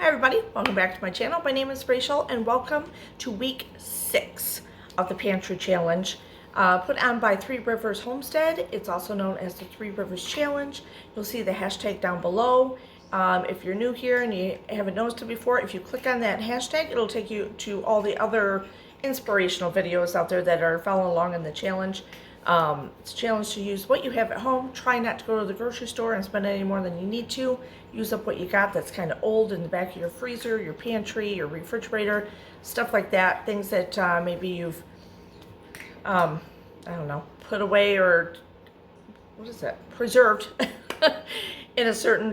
Hi everybody, welcome back to my channel. My name is Rachel and welcome to week 6 of the Pantry Challenge put on by Three Rivers Homestead. It's also known as the Three Rivers Challenge. You'll see the hashtag down below. If you're new here and you haven't noticed it before, if you click on that hashtag, it'll take you to all the other inspirational videos out there that are following along in the challenge. It's a challenge to use what you have at home. Try not to go to the grocery store and spend any more than you need to. Use up what you got that's kind of old in the back of your freezer, your pantry, your refrigerator, stuff like that. Things that maybe you've, I don't know, put away or, what is that, preserved in a certain,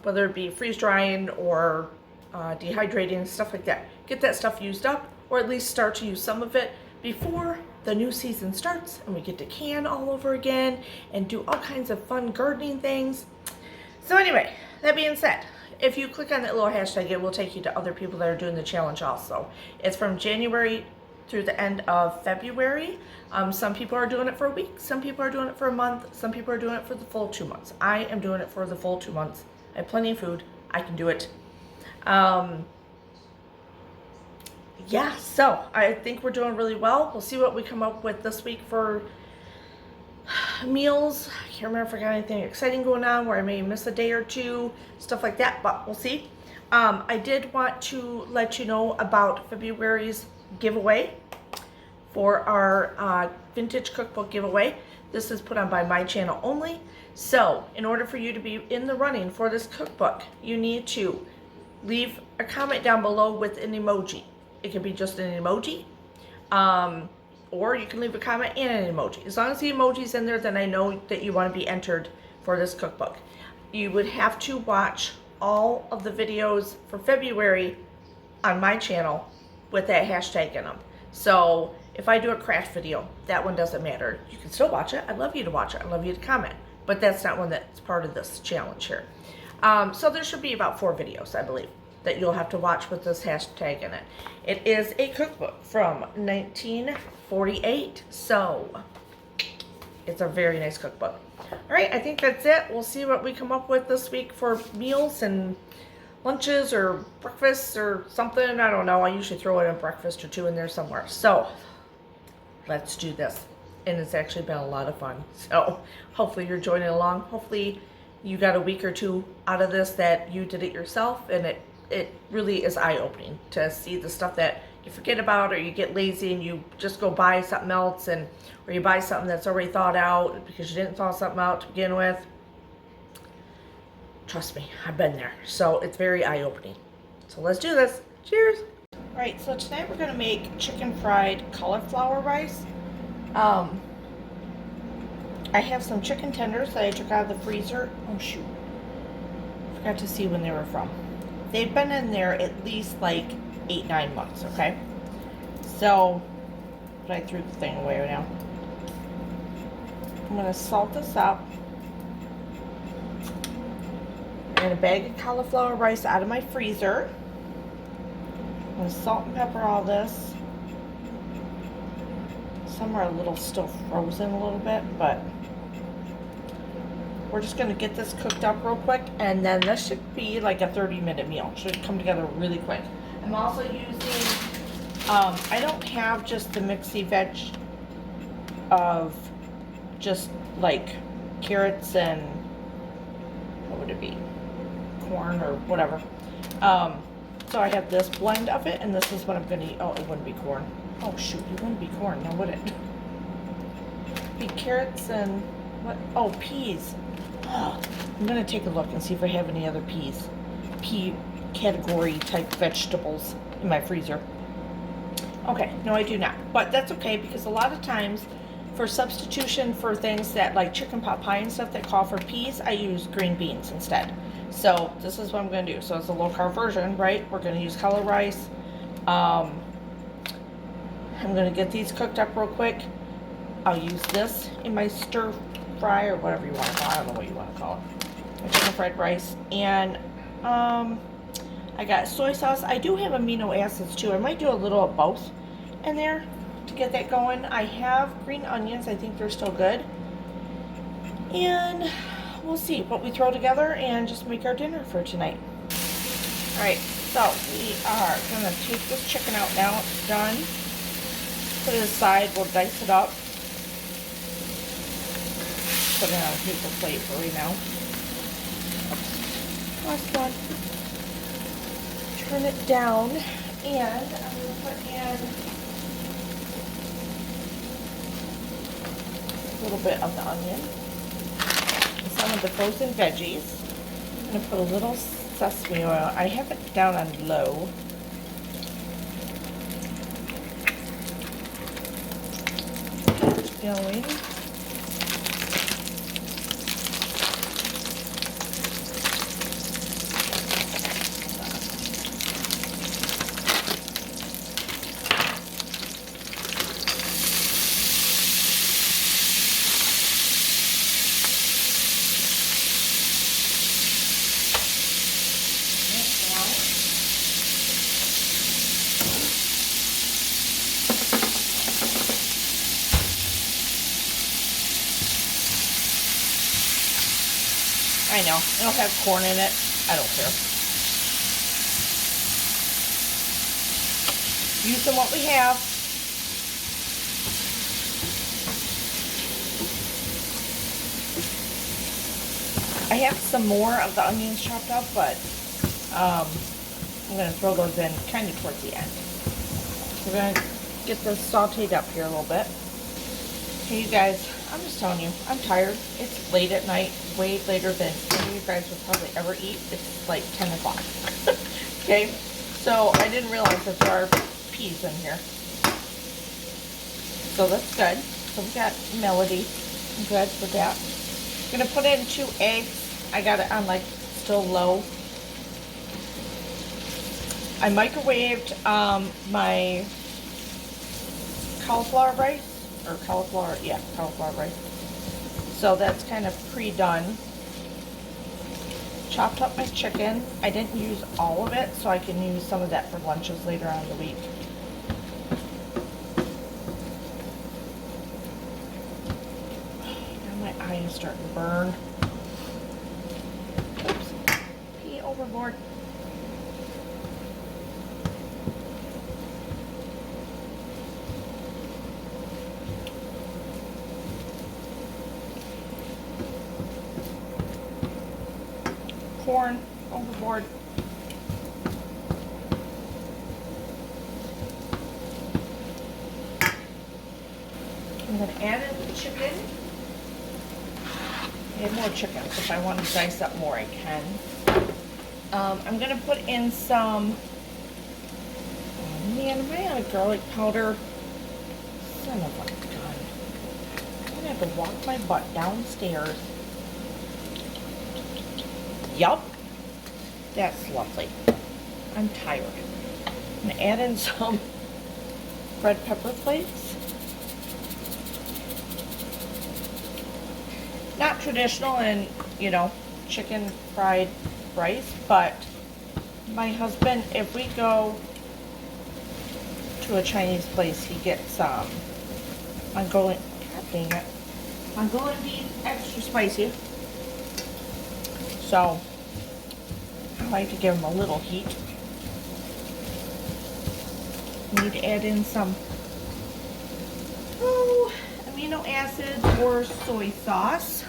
whether it be freeze drying or dehydrating, stuff like that. Get that stuff used up, or at least start to use some of it before the new season starts and we get to can all over again and do all kinds of fun gardening things. So anyway, that being said, if you click on that little hashtag, it will take you to other people that are doing the challenge also. It's from January through the end of February. Some people are doing it for a week, some people are doing it for a month, some people are doing it for the full 2 months. I am doing it for the full 2 months. I have plenty of food, I can do it. Yeah, so I think we're doing really well. We'll see what we come up with this week for meals. I can't remember if I got anything exciting going on where I may miss a day or two, stuff like that, but we'll see. I did want to let you know about February's giveaway for our vintage cookbook giveaway. This is put on by my channel only. So in order for you to be in the running for this cookbook, you need to leave a comment down below with an emoji. It can be just an emoji, or you can leave a comment and an emoji. As long as the emoji's in there, then I know that you want to be entered for this cookbook. You would have to watch all of the videos for February on my channel with that hashtag in them. So if I do a craft video, that one doesn't matter. You can still watch it. I'd love you to watch it. I'd love you to comment. But that's not one that's part of this challenge here. So there should be about 4 videos, I believe, that you'll have to watch with this hashtag in it. It is a cookbook from 1948, so it's a very nice cookbook. All right, I think that's it. We'll see what we come up with this week for meals and lunches or breakfasts or something. I don't know. I usually throw in a breakfast or 2 in there somewhere. So let's do this. And it's actually been a lot of fun. So hopefully you're joining along. Hopefully you got a week or 2 out of this that you did it yourself, and it really is eye-opening to see the stuff that you forget about, or you get lazy and you just go buy something else, or you buy something that's already thawed out because you didn't thaw something out to begin with. Trust me, I've been there. So it's very eye-opening. So let's do this. Cheers! Alright, so tonight we're going to make chicken fried cauliflower rice. I have some chicken tenders that I took out of the freezer. Oh shoot. Forgot to see when they were from. They've been in there at least like 8-9 months, okay? So, but I threw the thing away now. I'm gonna salt this up. I'm gonna bag of cauliflower rice out of my freezer. I'm gonna salt and pepper all this. Some are a little still frozen a little bit, but we're just going to get this cooked up real quick, and then this should be like a 30-minute meal. It should come together really quick. I'm also using, I don't have just the mixy veg of just like carrots and, what would it be, corn or whatever. So I have this blend of it, and this is what I'm going to eat. Oh, it wouldn't be corn. Oh shoot, it wouldn't be corn, now would it? It'd be carrots and what? Oh, peas. Oh, I'm gonna take a look and see if I have any other pea category type vegetables in my freezer. Okay, no I do not, but that's okay, because a lot of times for substitution for things that like chicken pot pie and stuff that call for peas, I use green beans instead. So this is what I'm gonna do. So it's a low carb version, right? We're gonna use color rice. I'm gonna get these cooked up real quick. I'll use this in my stir fry or whatever you want to call it. I don't know what you want to call it. My chicken fried rice. And I got soy sauce. I do have amino acids too. I might do a little of both in there to get that going. I have green onions. I think they're still good. And we'll see what we throw together and just make our dinner for tonight. Alright, so we are going to take this chicken out now. It's done. Put it aside. We'll dice it up. Put it on a paper plate for right now. Last one. Turn it down, and I'm going to put in a little bit of the onion and some of the frozen veggies. I'm going to put a little sesame oil. I have it down on low. Going. I know, it'll have corn in it. I don't care. Using what we have. I have some more of the onions chopped up, but I'm going to throw those in kind of towards the end. We're going to get this sauteed up here a little bit. Hey, you guys. I'm just telling you, I'm tired. It's late at night, way later than any of you guys would probably ever eat. It's like 10 o'clock. Okay, so I didn't realize that there are peas in here. So that's good. So we got Melody. I'm good with that. I'm going to put in 2 eggs. I got it on like still low. I microwaved my cauliflower rice. Or cauliflower rice. So that's kind of pre-done. Chopped up my chicken. I didn't use all of it, so I can use some of that for lunches later on in the week. Now my eye is starting to burn. Oops. Pee overboard. Corn overboard. I'm going to add in the chicken. Add more chicken. If I want to dice up more, I can. I'm going to put in some. Oh man, am I out of garlic powder? Son of a gun. I'm going to have to walk my butt downstairs. Yup, that's lovely. I'm tired. I'm going to add in some red pepper flakes. Not traditional and, you know, chicken fried rice, but my husband, if we go to a Chinese place, he gets Mongolian, god dang it, Mongolian beef, extra spicy. So, I like to give them a little heat. Need to add in some amino acids or soy sauce.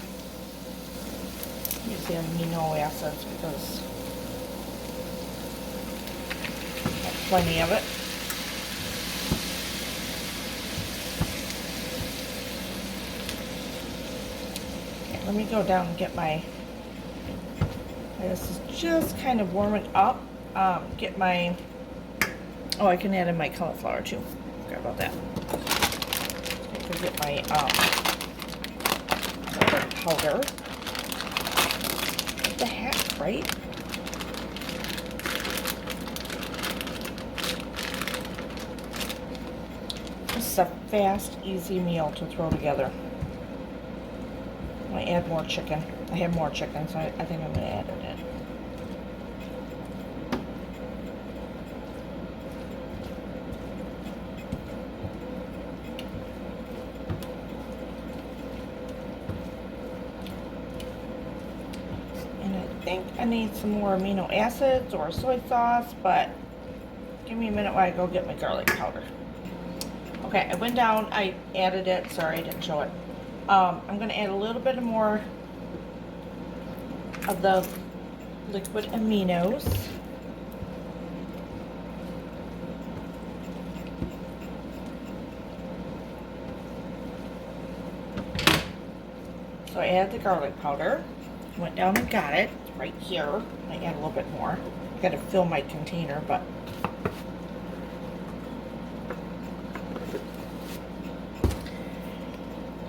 Use the amino acids because I have plenty of it. Okay, let me go down and get my. This is just kind of warming up. Get my. Oh, I can add in my cauliflower too. Forgot about that. I could get my powder. What the heck, right? This is a fast, easy meal to throw together. I'm going to add more chicken. I have more chicken, so I think I'm going to add it in. And I think I need some more amino acids or soy sauce, but give me a minute while I go get my garlic powder. Okay, I went down, I added it. Sorry, I didn't show it. I'm going to add a little bit more of the liquid aminos. So I added the garlic powder, went down and got it right here. I add a little bit more. I got to fill my container, but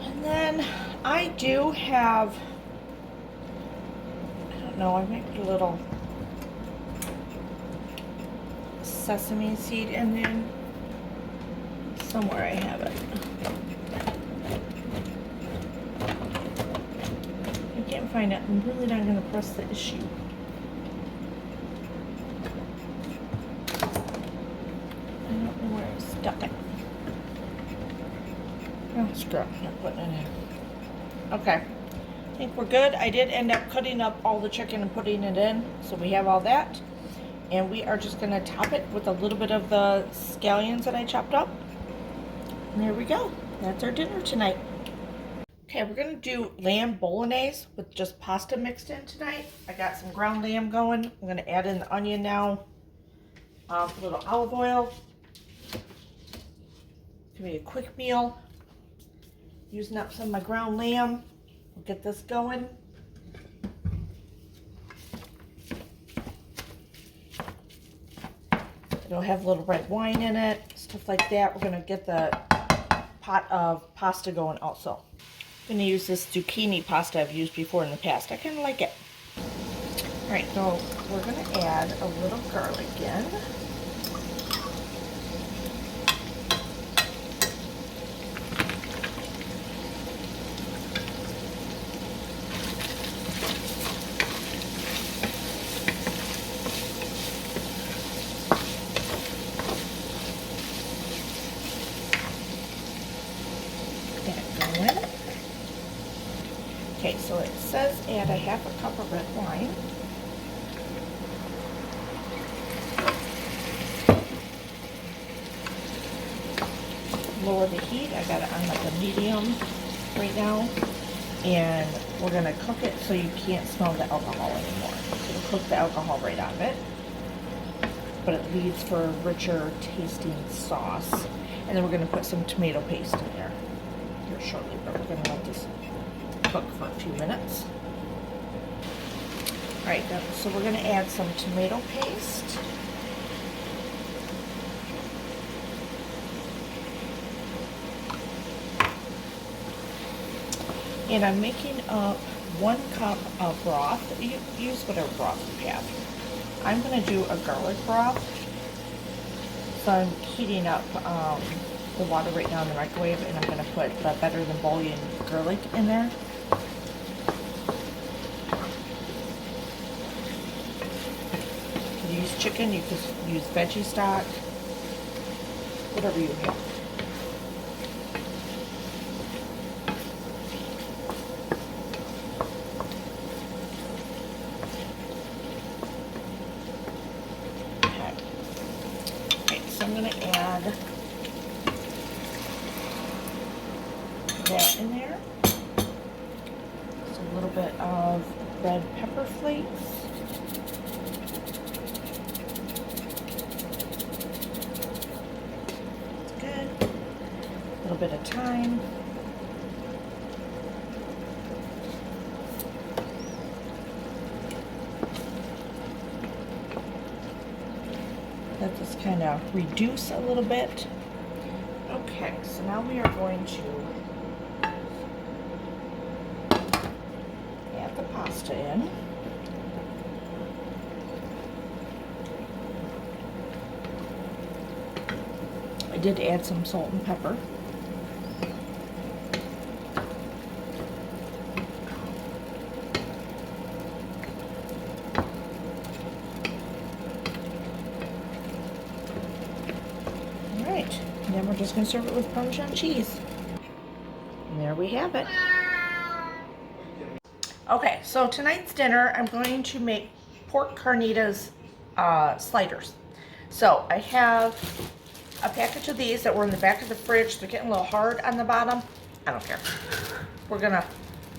and then I do have, I don't know, I might put a little sesame seed in there. Somewhere I have it. I can't find it. I'm really not going to press the issue. I don't know where I stuck it. Oh, screw it. I'm not putting it in. Okay. I think we're good. I did end up cutting up all the chicken and putting it in. So we have all that. And we are just going to top it with a little bit of the scallions that I chopped up. And there we go. That's our dinner tonight. Okay, we're going to do lamb bolognese with just pasta mixed in tonight. I got some ground lamb going. I'm going to add in the onion now. A little olive oil. It's going to be a quick meal. Using up some of my ground lamb. We'll get this going. It'll have a little red wine in it, stuff like that. We're going to get the pot of pasta going also. I'm going to use this zucchini pasta I've used before in the past. I kind of like it. Alright, so we're going to add a little garlic in. Okay, so it says add a half a cup of red wine. Lower the heat. I got it on like a medium right now. And we're going to cook it so you can't smell the alcohol anymore. So we'll cook the alcohol right out of it. But it leaves for a richer tasting sauce. And then we're going to put some tomato paste in there here shortly. But we're going to let this cook for a few minutes. Alright, so we're going to add some tomato paste. And I'm making up 1 cup of broth. You use whatever broth you have. I'm going to do a garlic broth. So I'm heating up the water right now in the microwave, and I'm going to put the Better Than Bouillon garlic in there. You use chicken, you could use veggie stock, whatever you have. I'm going to add that in there. Just a little bit of red pepper flakes. That's good. A little bit of thyme. Let this kind of reduce a little bit. Okay, so now we are going to add the pasta in. I did add some salt and pepper. And then we're just going to serve it with Parmesan cheese. And there we have it. Okay, so tonight's dinner, I'm going to make pork carnitas sliders. So I have a package of these that were in the back of the fridge. They're getting a little hard on the bottom. I don't care. We're gonna,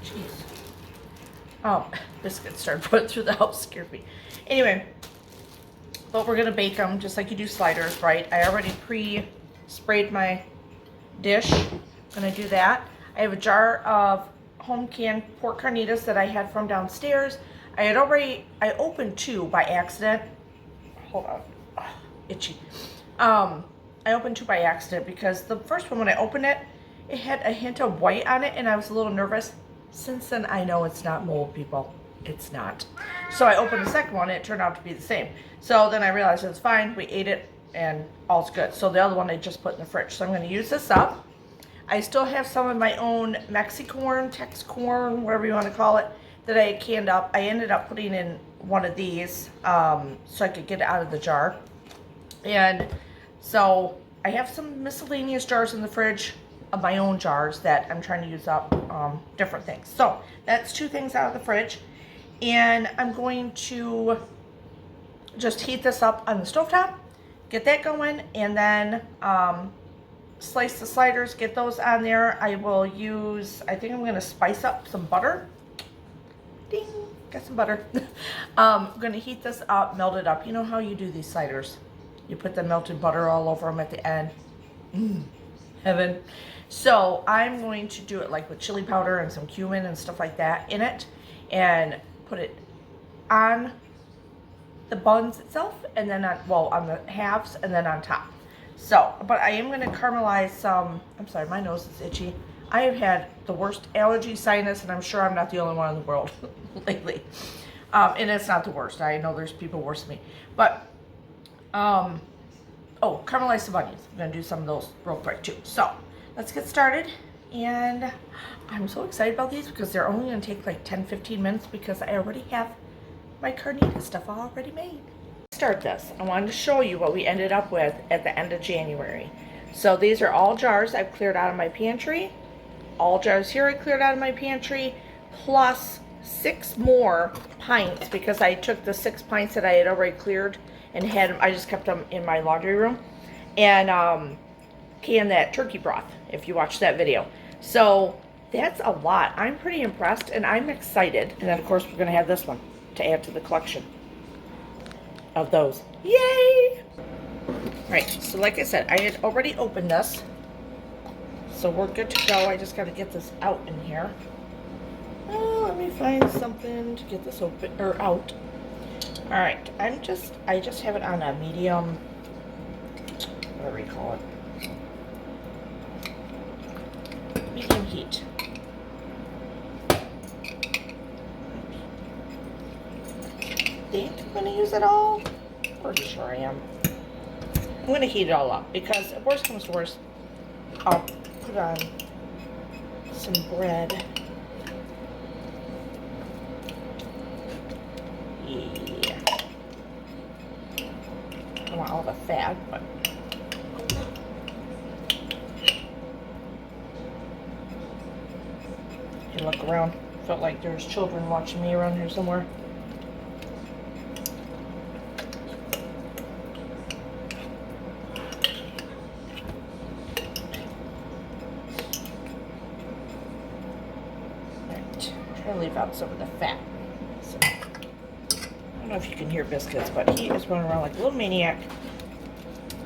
jeez. Oh, biscuits started putting through the house, scared me. Anyway, but we're gonna bake them just like you do sliders, right? I already pre-sprayed my dish. I'm gonna do that. I have a jar of home canned pork carnitas that I had from downstairs. I opened 2 by accident. Hold on, oh, itchy. I opened 2 by accident because the first one, when I opened it, it had a hint of white on it and I was a little nervous. Since then, I know it's not mold, people. It's not. So I opened the second one and it turned out to be the same. So then I realized it was fine. We ate it and all's good. So the other one I just put in the fridge. So I'm going to use this up. I still have some of my own Mexicorn, Tex corn, whatever you want to call it, that I canned up. I ended up putting in one of these so I could get it out of the jar. And so I have some miscellaneous jars in the fridge of my own jars that I'm trying to use up, different things. So that's 2 things out of the fridge. And I'm going to just heat this up on the stovetop, get that going, and then slice the sliders, get those on there. I will use, I think I'm going to spice up some butter. Ding, got some butter. I'm going to heat this up, melt it up. You know how you do these sliders? You put the melted butter all over them at the end. Heaven. So I'm going to do it like with chili powder and some cumin and stuff like that in it, and put it on the buns itself, and then on the halves, and then on top. So, but I am going to caramelize some. I'm sorry, my nose is itchy. I have had the worst allergy, sinus, and I'm sure I'm not the only one in the world lately. And it's not the worst. I know there's people worse than me. But, caramelize some onions. I'm going to do some of those real quick too. So, let's get started. And I'm so excited about these because they're only going to take like 10-15 minutes because I already have my carnita stuff already made. Start this. I wanted to show you what we ended up with at the end of January. So these are all jars I've cleared out of my pantry. All jars here I cleared out of my pantry, plus 6 more pints because I took the 6 pints that I had already cleared and I just kept them in my laundry room, and canned that turkey broth, if you watched that video. So that's a lot. I'm pretty impressed and I'm excited. And then of course we're going to have this one to add to the collection of those. Yay! Right, so like I said, I had already opened this, so we're good to go. I just got to get this out in here. Oh, let me find something to get this open or out. All right, I just have it on a medium, whatever you call it, medium heat. Think I'm going to use it all? Pretty sure I am. I'm going to heat it all up because if worst comes to worst, I'll put on some bread. Yeah. I don't want all the fat, but you look around. Felt like there's children watching me around here somewhere. Leave out some of the fat. So, I don't know if you can hear Biscuits, but he is running around like a little maniac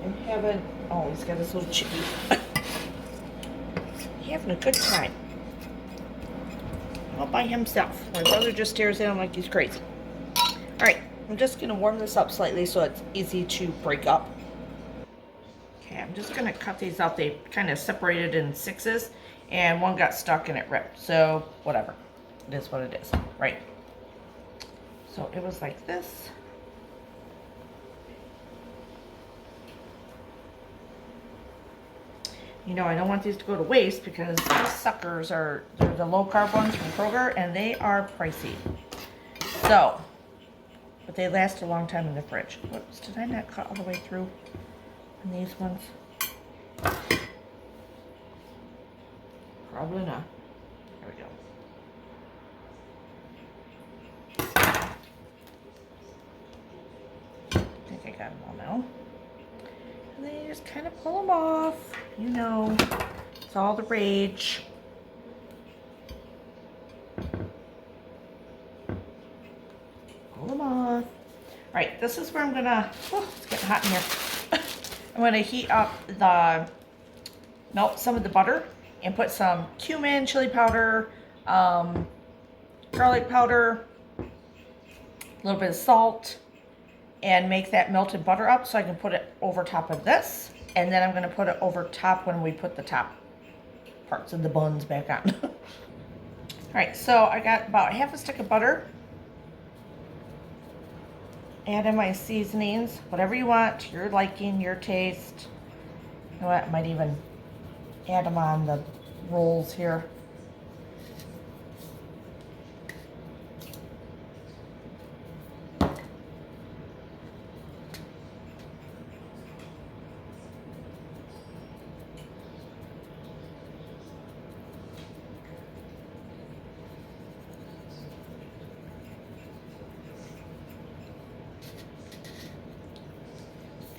and having, oh, he's got his little chicky. Having a good time. All by himself. My brother just stares at him like he's crazy. Alright, I'm just going to warm this up slightly so it's easy to break up. Okay, I'm just going to cut these out. They kind of separated in 6s, and one got stuck and it ripped. So, whatever. It is what it is, right? So it was like this. You know, I don't want these to go to waste because these suckers they're the low carb ones from Kroger and they are pricey. So, but they last a long time in the fridge. Whoops, did I not cut all the way through on these ones? Probably not. There we go. got them all now. And then you just kind of pull them off. You know, it's all the rage. Pull them off. All right, this is where I'm gonna, oh, it's getting hot in here. I'm gonna heat up melt some of the butter and put some cumin, chili powder, garlic powder, a little bit of salt, and make that melted butter up so I can put it over top of this. And then I'm gonna put it over top when we put the top parts of the buns back on. All right, so I got about half a stick of butter. Add in my seasonings, whatever you want, to your liking, your taste. You know what, I might even add them on the rolls here.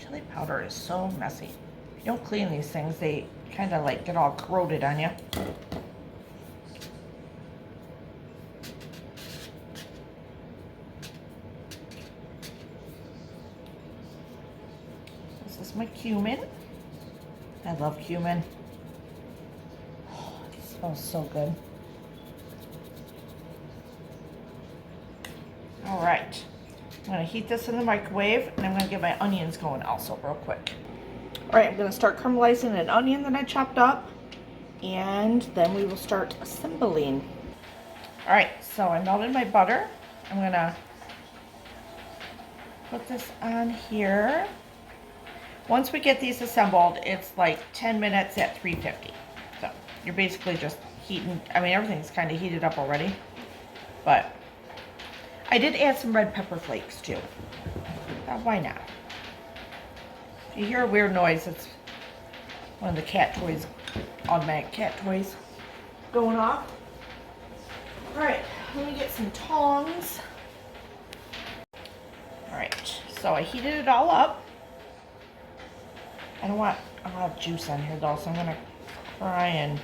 Chili powder is so messy. If you don't clean these things, they kind of like get all corroded on you. This is my cumin. I love cumin. Oh, it smells so good. All right. I'm gonna heat this in the microwave, and I'm gonna get my onions going also real quick. All right, I'm gonna start caramelizing an onion that I chopped up, and then we will start assembling. All right, so I melted my butter. I'm gonna put this on here. Once we get these assembled, it's like 10 minutes at 350. So you're basically just heating, I mean, everything's kind of heated up already, but I did add some red pepper flakes too. Why not? If you hear a weird noise, it's one of the cat toys, automatic cat toys going off. All right, let me get some tongs. All right, so I heated it all up. I don't want a lot of juice on here though, so I'm gonna try and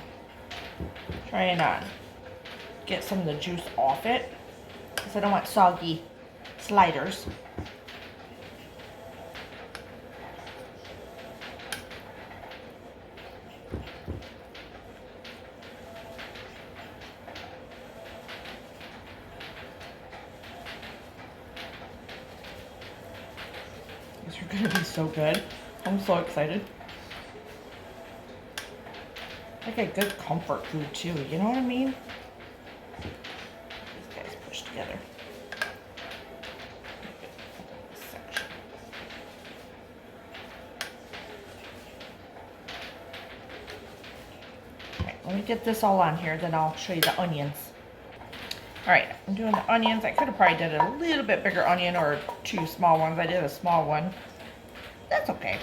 get some of the juice off it, because I don't want soggy sliders. These are gonna be so good. I'm so excited. Like a good comfort food too, you know what I mean? These guys pushed together. Alright, let me get this all on here, then I'll show you the onions. Alright, I'm doing the onions. I could have probably did a little bit bigger onion or two small ones. I did a small one. That's okay.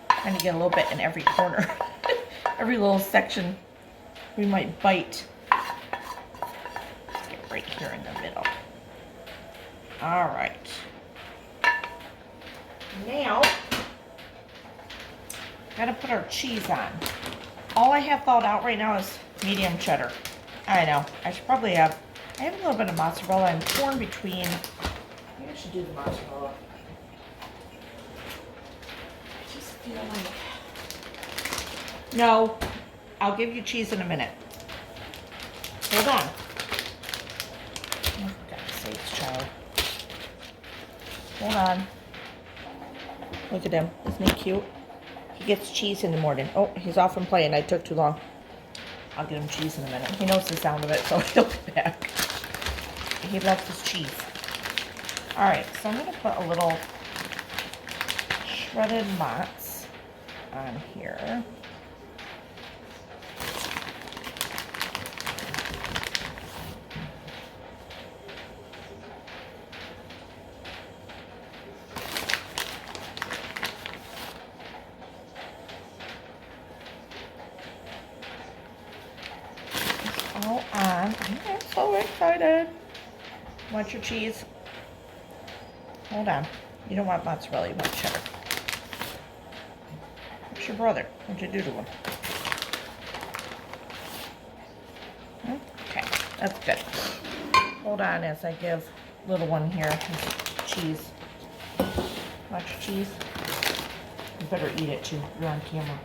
Trying to get a little bit in every corner. Every little section we might bite. Let's get right here in the middle. All right. Now, gotta put our cheese on. All I have thawed out right now is medium cheddar. I know, I should probably have, I have a little bit of mozzarella. I'm torn between, maybe I should do the mozzarella. I just feel like, no, I'll give you cheese in a minute. Hold on. Oh, for God's sakes, child. Hold on. Look at him, isn't he cute? He gets cheese in the morning. Oh, he's off and playing. I took too long. I'll get him cheese in a minute. He knows the sound of it, so he'll be back. He loves his cheese. All right, so I'm going to put a little shredded mozz on here. on. I'm so excited. Want your cheese? Hold on. You don't want mozzarella, you want cheddar. What's your brother? What'd you do to him? Okay, that's good. Hold on as I give little one here his cheese. Want your cheese? You better eat it too. You're on camera.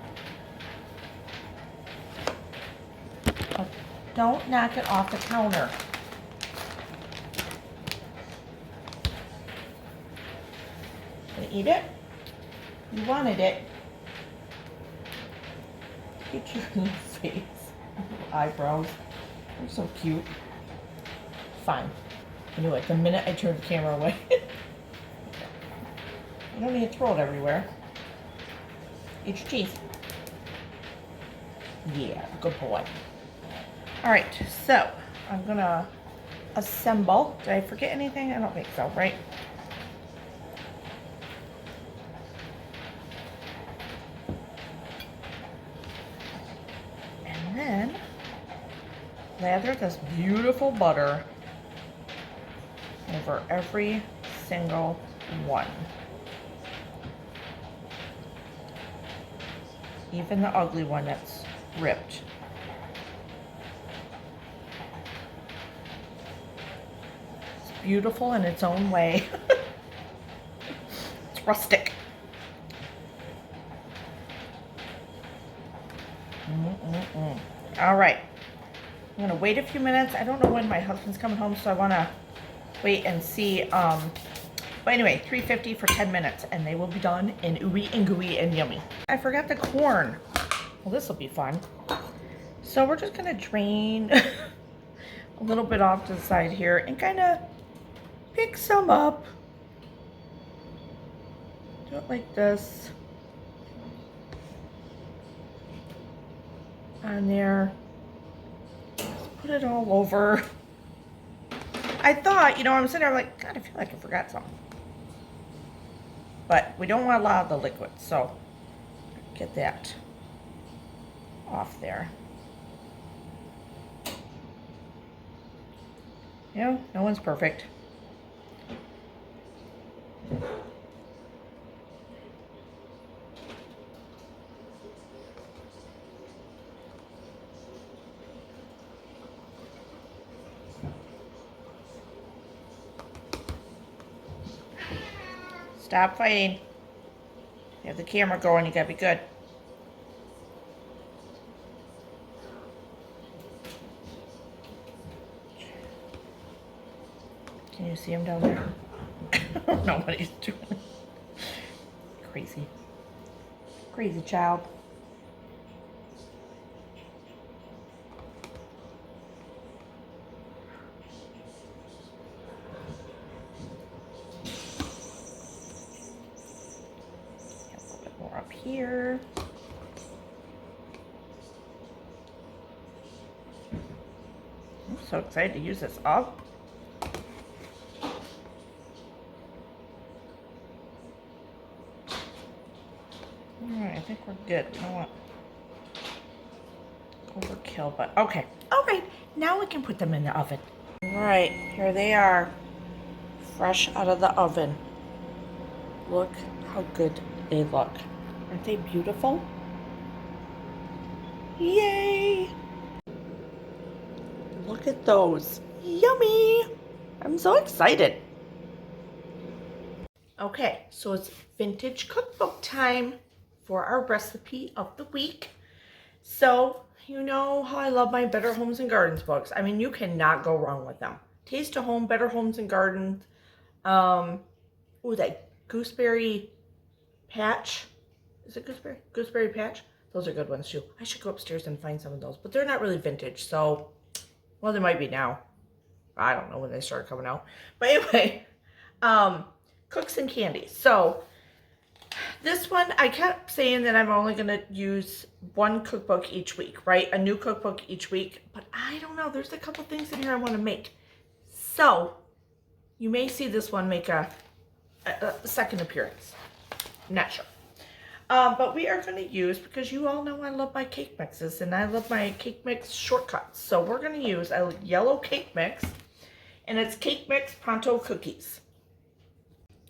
Oh, don't knock it off the counter. Gonna eat it? You wanted it. Get your little face. Eyebrows. They're so cute. Fine. I knew it the minute I turned the camera away. You don't need to throw it everywhere. Eat your cheese. Yeah, good boy. Alright, so I'm gonna assemble. Did I forget anything? I don't think so, right? And then lather this beautiful butter over every single one. Even the ugly one that's ripped. It's beautiful in its own way. It's rustic. All right. I'm gonna wait a few minutes. I don't know when my husband's coming home, so I wanna wait and see. But anyway, 350 for 10 minutes, and they will be done and ooey and gooey and yummy. I forgot the corn. Well, this will be fun. So we're just gonna drain a little bit off to the side here and kind of pick some up. Do it like this. On there. Just put it all over. I thought, you know, I'm sitting there like, God, I feel like I forgot something. But we don't want a lot of the liquid, so get that off there. You know, no one's perfect. Stop fighting. You have the camera going, you gotta be good. Can you see him down there? I don't know what he's doing. Crazy. Crazy child. Up here. I'm so excited to use this up. Alright, I think we're good. I don't want overkill, but okay. Alright, now we can put them in the oven. Alright, here they are. Fresh out of the oven. Look how good they look. Aren't they beautiful? Yay! Look at those. Yummy! I'm so excited. Okay, so it's vintage cookbook time for our recipe of the week. So, you know how I love my Better Homes and Gardens books. I mean, you cannot go wrong with them. Taste of Home, Better Homes and Gardens. Ooh, that gooseberry patch. Is it gooseberry? Gooseberry patch? Those are good ones too. I should go upstairs and find some of those, but they're not really vintage, so, well, they might be now. I don't know when they started coming out. But anyway, cooks and candies. So this one, I kept saying that I'm only going to use one cookbook each week, right? A new cookbook each week. But I don't know. There's a couple things in here I want to make. So you may see this one make a second appearance. I'm not sure. But we are going to use, because you all know I love my cake mixes and I love my cake mix shortcuts. So we're going to use a yellow cake mix, and it's cake mix Pronto cookies.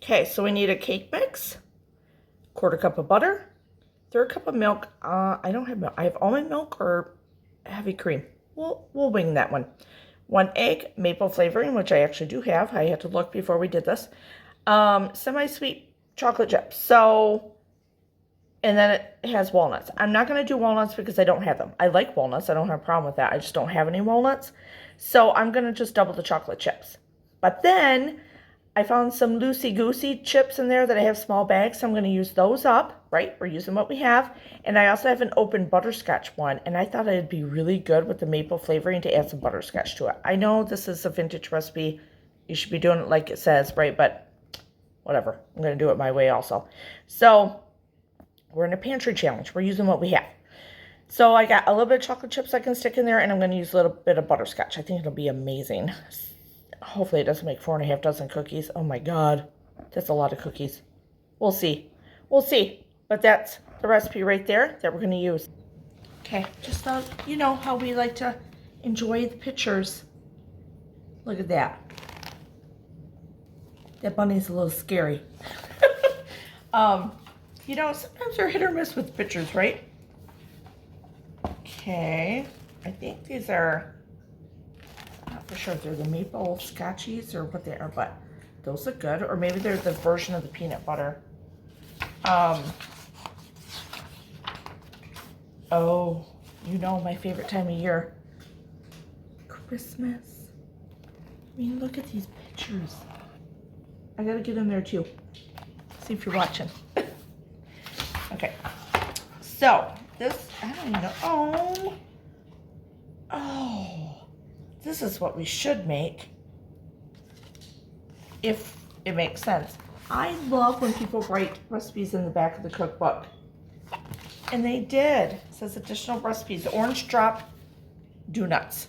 Okay, so we need a cake mix, 1/4 cup of butter, 1/3 cup of milk. I don't have milk. I have almond milk or heavy cream. We'll wing that one. 1 egg, maple flavoring, which I actually do have. I had to look before we did this. Semi-sweet chocolate chips. So, and then it has walnuts. I'm not going to do walnuts because I don't have them. I like walnuts. I don't have a problem with that. I just don't have any walnuts. So I'm going to just double the chocolate chips. But then I found some loosey-goosey chips in there that I have small bags, so I'm going to use those up, right? We're using what we have. And I also have an open butterscotch one, and I thought it'd be really good with the maple flavoring to add some butterscotch to it. I know this is a vintage recipe. You should be doing it like it says, right? But whatever. I'm going to do it my way also. So we're in a pantry challenge. We're using what we have. So I got a little bit of chocolate chips I can stick in there, and I'm going to use a little bit of butterscotch. I think it'll be amazing. Hopefully it doesn't make 4.5 dozen cookies. Oh my God, that's a lot of cookies. We'll see. We'll see. But that's the recipe right there that we're going to use. Okay, just thought, you know how we like to enjoy the pictures. Look at that. That bunny's a little scary. You know, sometimes they're hit or miss with pictures, right? Okay, I think these are, not for sure if they're the maple scotchies or what they are, but those look good. Or maybe they're the version of the peanut butter. Oh, you know my favorite time of year. Christmas. I mean, look at these pictures. I gotta get in there too. See if you're watching. Okay. So, this, I don't even know. Oh, this is what we should make if it makes sense. I love when people write recipes in the back of the cookbook. And they did. It says additional recipes. Orange drop donuts.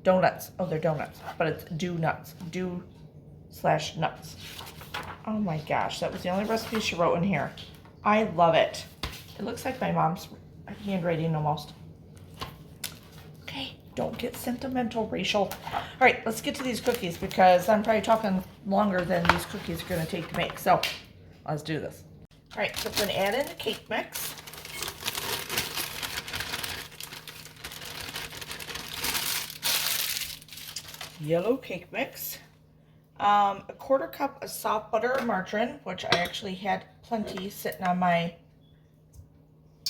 Donuts. Oh, they're donuts. But it's do-nuts. Do/nuts. Oh my gosh. That was the only recipe she wrote in here. I love it. It looks like my mom's handwriting almost. Okay. Don't get sentimental, Rachel. All right. Let's get to these cookies because I'm probably talking longer than these cookies are going to take to make. So let's do this. All right. So I'm going to add in the cake mix. Yellow cake mix, a 1/4 cup of soft butter or margarine, which I actually had plenty sitting on my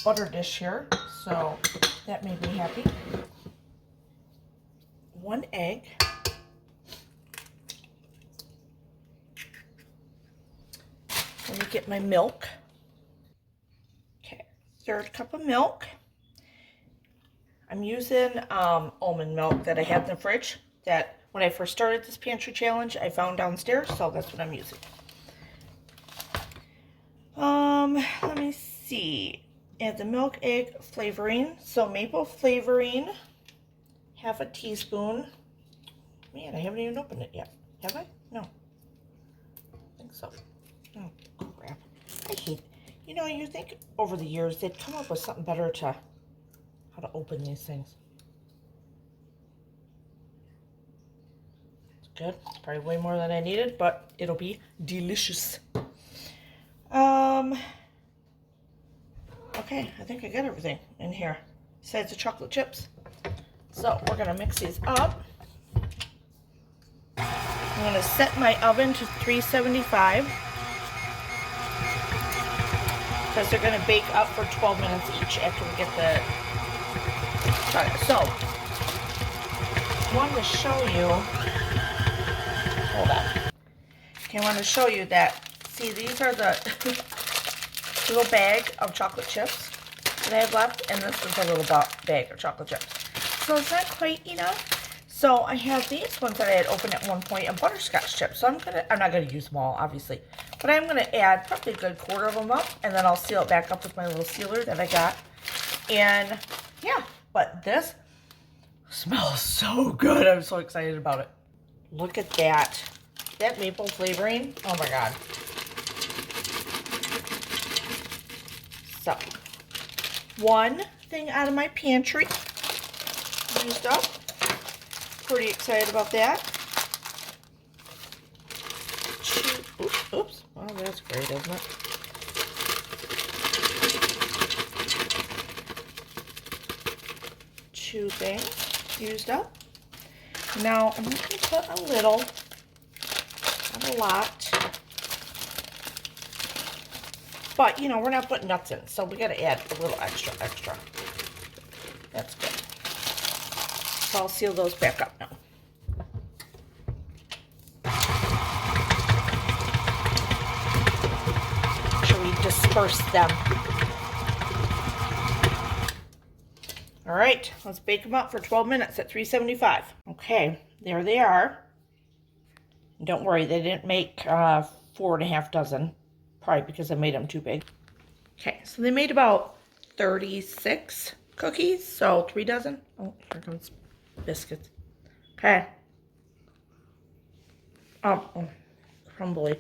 butter dish here, so that made me happy. 1 egg, let me get my milk. Okay, 1/3 cup of milk. I'm using almond milk that I had in the fridge that when I first started this pantry challenge, I found downstairs, so that's what I'm using. Let me see. Add the milk, egg flavoring. So maple flavoring, 1/2 teaspoon. Man, I haven't even opened it yet. Have I? No. I think so. Oh, crap. I hate it. You know, you think over the years they'd come up with something better to how to open these things. Good. It's probably way more than I needed, but it'll be delicious. Okay, I think I got everything in here besides the chocolate chips. So we're gonna mix these up. I'm gonna set my oven to 375 because they're gonna bake up for 12 minutes each after we get the chocolate. So, I wanted to show you. Hold on. Okay, I want to show you that. See, these are the little bag of chocolate chips that I have left, and this is a little bag of chocolate chips. So it's not quite enough. So I have these ones that I had opened at one point of butterscotch chips. So I'm not gonna use them all, obviously, but I'm gonna add probably a good 1/4 of them up, and then I'll seal it back up with my little sealer that I got. And yeah, but this smells so good. I'm so excited about it. Look at that. That maple flavoring. Oh my God. So, one thing out of my pantry used up. Pretty excited about that. Oops. Oh, that's great, isn't it? Two things used up. Now I'm just going to put a little, not a lot. But, you know, we're not putting nuts in, so we got to add a little extra. That's good. So I'll seal those back up now. Make sure we disperse them. All right, let's bake them up for 12 minutes at 375. Okay, there they are. Don't worry, they didn't make 4.5 dozen, probably because I made them too big. Okay, so they made about 36 cookies, so 3 dozen. Oh, here comes biscuits. Okay. Oh, crumbly.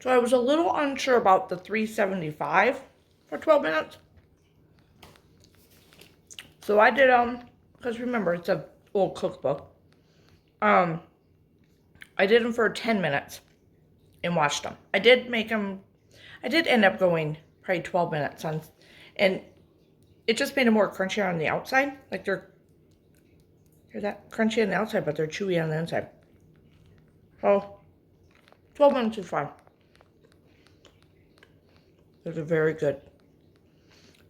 So I was a little unsure about the 375 for 12 minutes. So I did, because remember, it's an old cookbook. I did them for 10 minutes and watched them. I did end up going probably 12 minutes on, and it just made them more crunchy on the outside. Like they're that crunchy on the outside, but they're chewy on the inside. So 12 minutes is fine. Those are very good.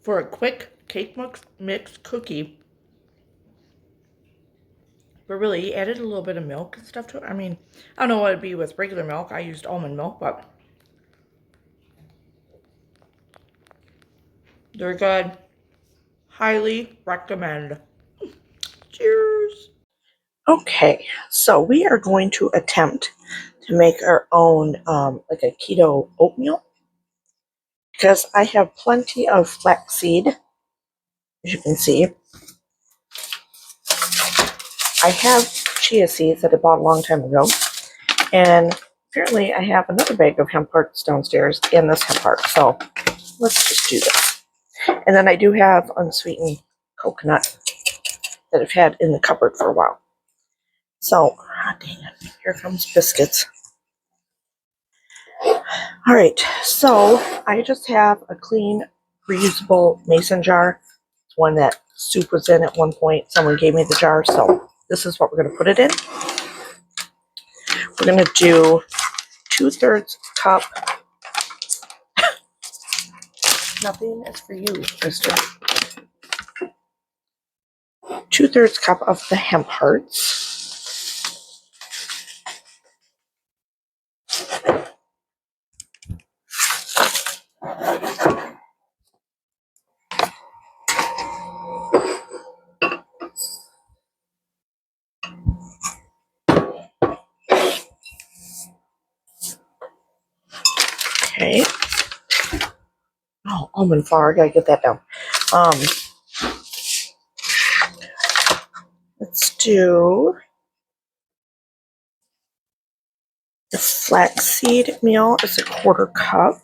For a quick cake mix cookie, but really, he added a little bit of milk and stuff to it. I mean, I don't know what it'd be with regular milk. I used almond milk, but they're good. Highly recommend. Cheers. Okay, so we are going to attempt to make our own like a keto oatmeal, because I have plenty of flaxseed, as you can see. I have chia seeds that I bought a long time ago, and apparently I have another bag of hemp hearts downstairs and this hemp heart, so let's just do this. And then I do have unsweetened coconut that I've had in the cupboard for a while. So, dang it, here comes biscuits. Alright, so I just have a clean, reusable mason jar. It's one that soup was in at one point. Someone gave me the jar, so this is what we're going to put it in. We're going to do 2/3 cup. Nothing is for you, mister. 2/3 cup of the hemp hearts. Okay. Oh, almond flour. I gotta get that down. Let's do the flaxseed meal is 1/4 cup.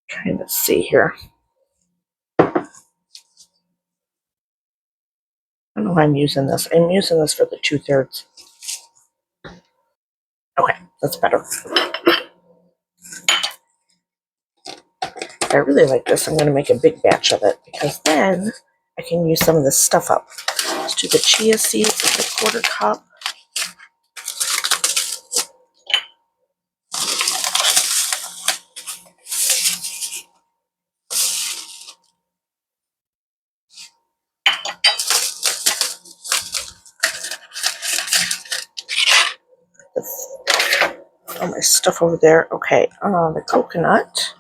Trying to see here. I don't know why I'm using this. I'm using this for the 2/3. Okay, that's better. I really like this. I'm going to make a big batch of it, because then I can use some of this stuff up. Let's do the chia seeds, 1/4 cup. All my stuff over there. Okay, the coconut,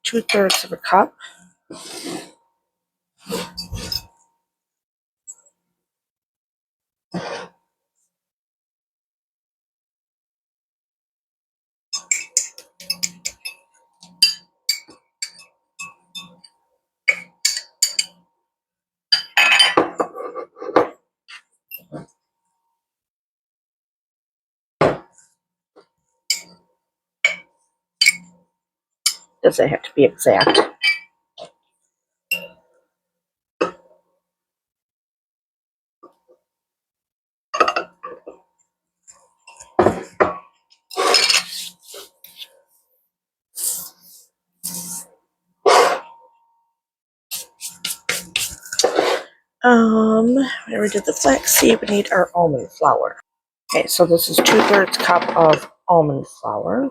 2/3 of a cup. Doesn't have to be exact. We already did the flaxseed. We need our almond flour. Okay, so this is 2/3 cup of almond flour.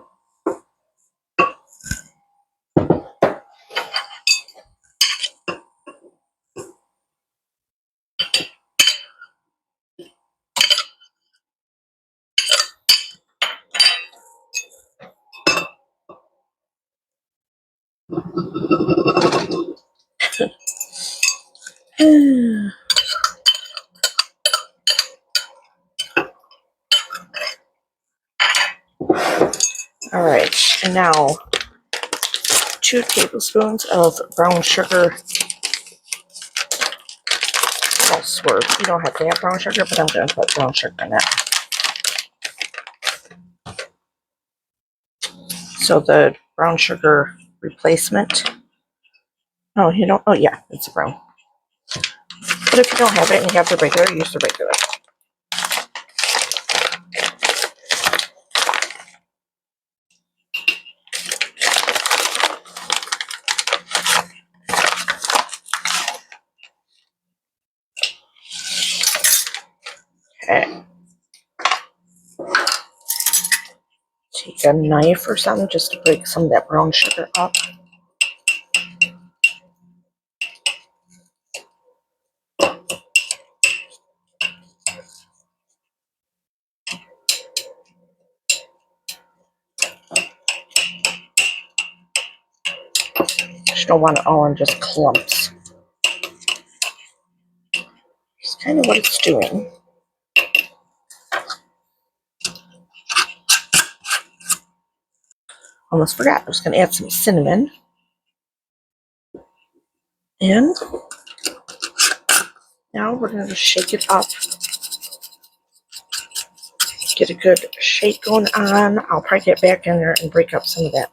All right, and now 2 tablespoons of brown sugar. I'll swerve. You don't have to have brown sugar, but I'm going to put brown sugar in it. So the brown sugar replacement. Oh, you don't? Oh, yeah, it's brown. But if you don't have it and you have the regular, use the regular. Okay. Take a knife or something just to break some of that brown sugar up. You don't want it all in just clumps. It's kind of what it's doing. Almost forgot. I was going to add some cinnamon. And now we're going to shake it up. Get a good shake going on. I'll probably get back in there and break up some of that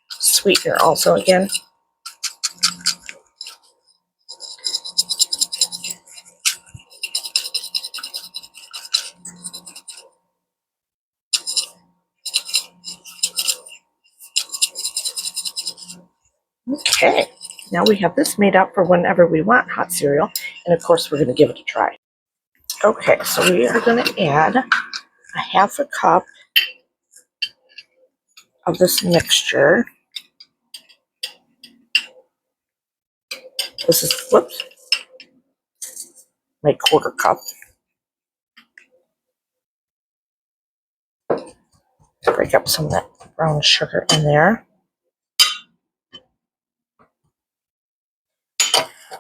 sweetener also again. Okay, now we have this made up for whenever we want hot cereal, and of course we're going to give it a try. Okay, so we are going to add a 1/2 cup of this mixture. This is, whoops, my 1/4 cup. Break up some of that brown sugar in there.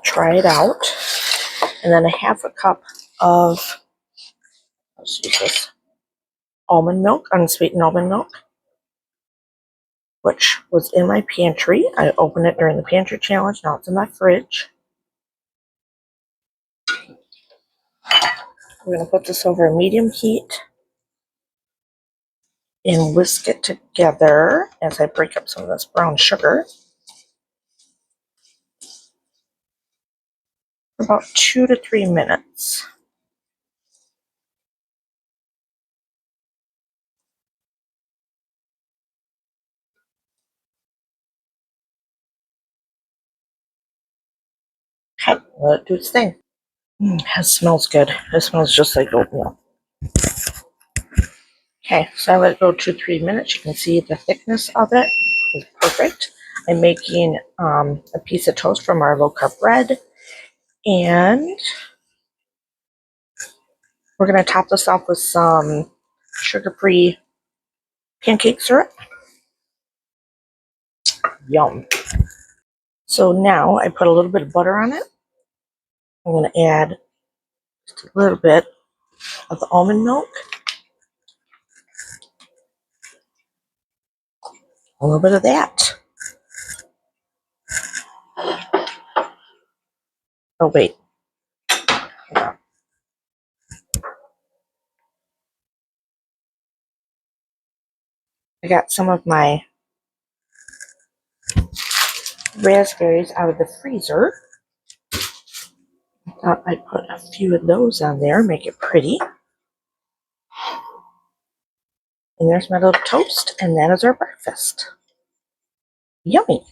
Try it out. And then a 1/2 cup of, let's use this, almond milk, unsweetened almond milk, which was in my pantry. I opened it during the pantry challenge. Now it's in my fridge. We're going to put this over a medium heat and whisk it together as I break up some of this brown sugar for about 2 to 3 minutes. Okay, let it do its thing. It smells good. It smells just like oatmeal. Okay, so I let it go 2 to 3 minutes. You can see the thickness of it is perfect. I'm making a piece of toast from our low carb bread, and we're going to top this off with some sugar-free pancake syrup. Yum. So now I put a little bit of butter on it. I'm going to add just a little bit of the almond milk, a little bit of that. Oh, wait. I got some of my raspberries out of the freezer. I thought I'd put a few of those on there, make it pretty. And there's my little toast, and that is our breakfast. Yummy.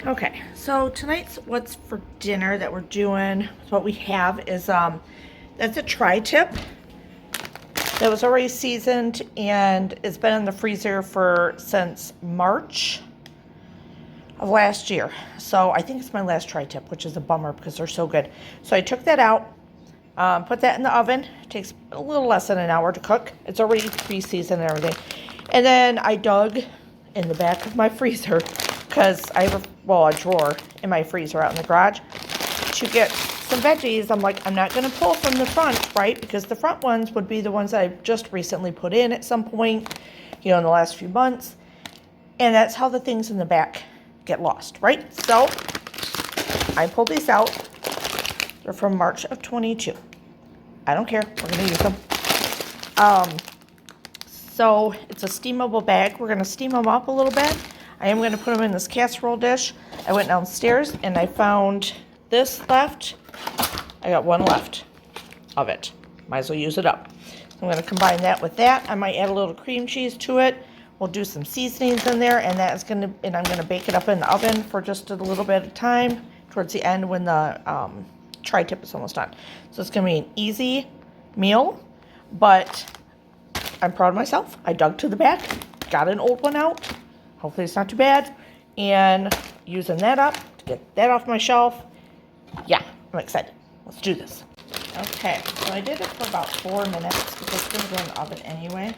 Okay, so tonight's what's for dinner that we're doing, what we have is, that's a tri-tip that was already seasoned, and it's been in the freezer since March of last year. So I think it's my last tri-tip, which is a bummer because they're so good. So I took that out, put that in the oven. It takes a little less than an hour to cook. It's already pre-seasoned and everything. And then I dug in the back of my freezer, because I have a drawer in my freezer out in the garage, to get some veggies. I'm like, I'm not going to pull from the front, right? Because the front ones would be the ones that I've just recently put in at some point, in the last few months. And that's how the things in the back get lost, right? So I pulled these out. They're from March of 22. I don't care. We're going to use them. So it's a steamable bag. We're going to steam them up a little bit. I am going to put them in this casserole dish. I went downstairs and I found this left. I got one left of it. Might as well use it up. I'm going to combine that with that. I might add a little cream cheese to it. We'll do some seasonings in there, and I'm going to bake it up in the oven for just a little bit of time towards the end when the tri-tip is almost done. So it's going to be an easy meal, but I'm proud of myself. I dug to the back, got an old one out. Hopefully it's not too bad. And using that up to get that off my shelf. Yeah, I'm excited. Let's do this. Okay, so I did it for about 4 minutes because it's going to go in the oven anyway.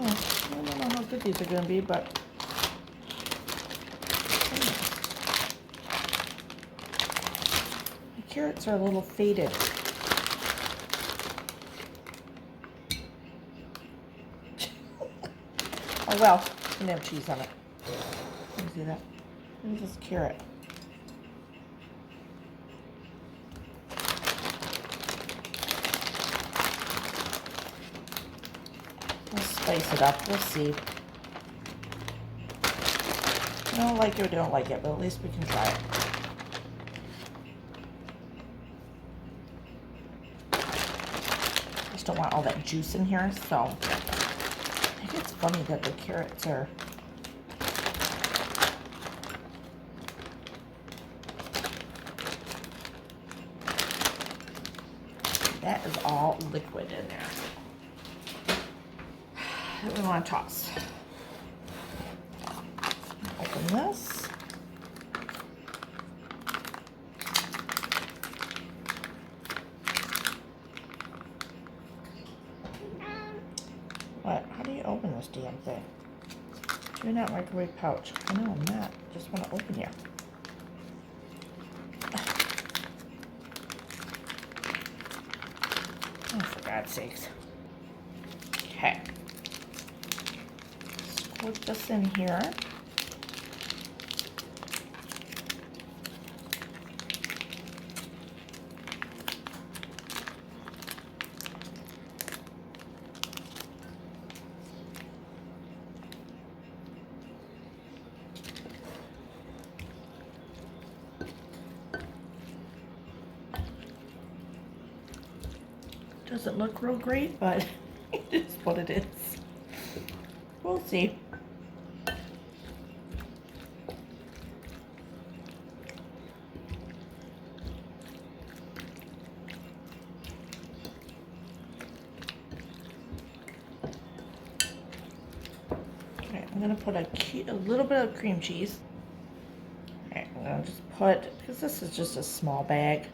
Oh, I don't know how good these are going to be, but the carrots are a little faded. Oh well, it's going to have cheese on it. Let me see that. Look at this carrot. Let's spice it up. We'll see. I don't like it or don't like it, but at least we can try it. I just don't want all that juice in here, so I think it's funny that the carrots are that is all liquid in there that we want to toss. Open this. What? How do you open this damn thing? Do not microwave pouch. I know I'm not. Just want to open here. Oh, for God's sakes. Okay. Squirt this in here. Doesn't look real great, but it is what it is. We'll see. Okay, I'm gonna put a little bit of cream cheese. Okay, I'm gonna just put, because this is just a small bag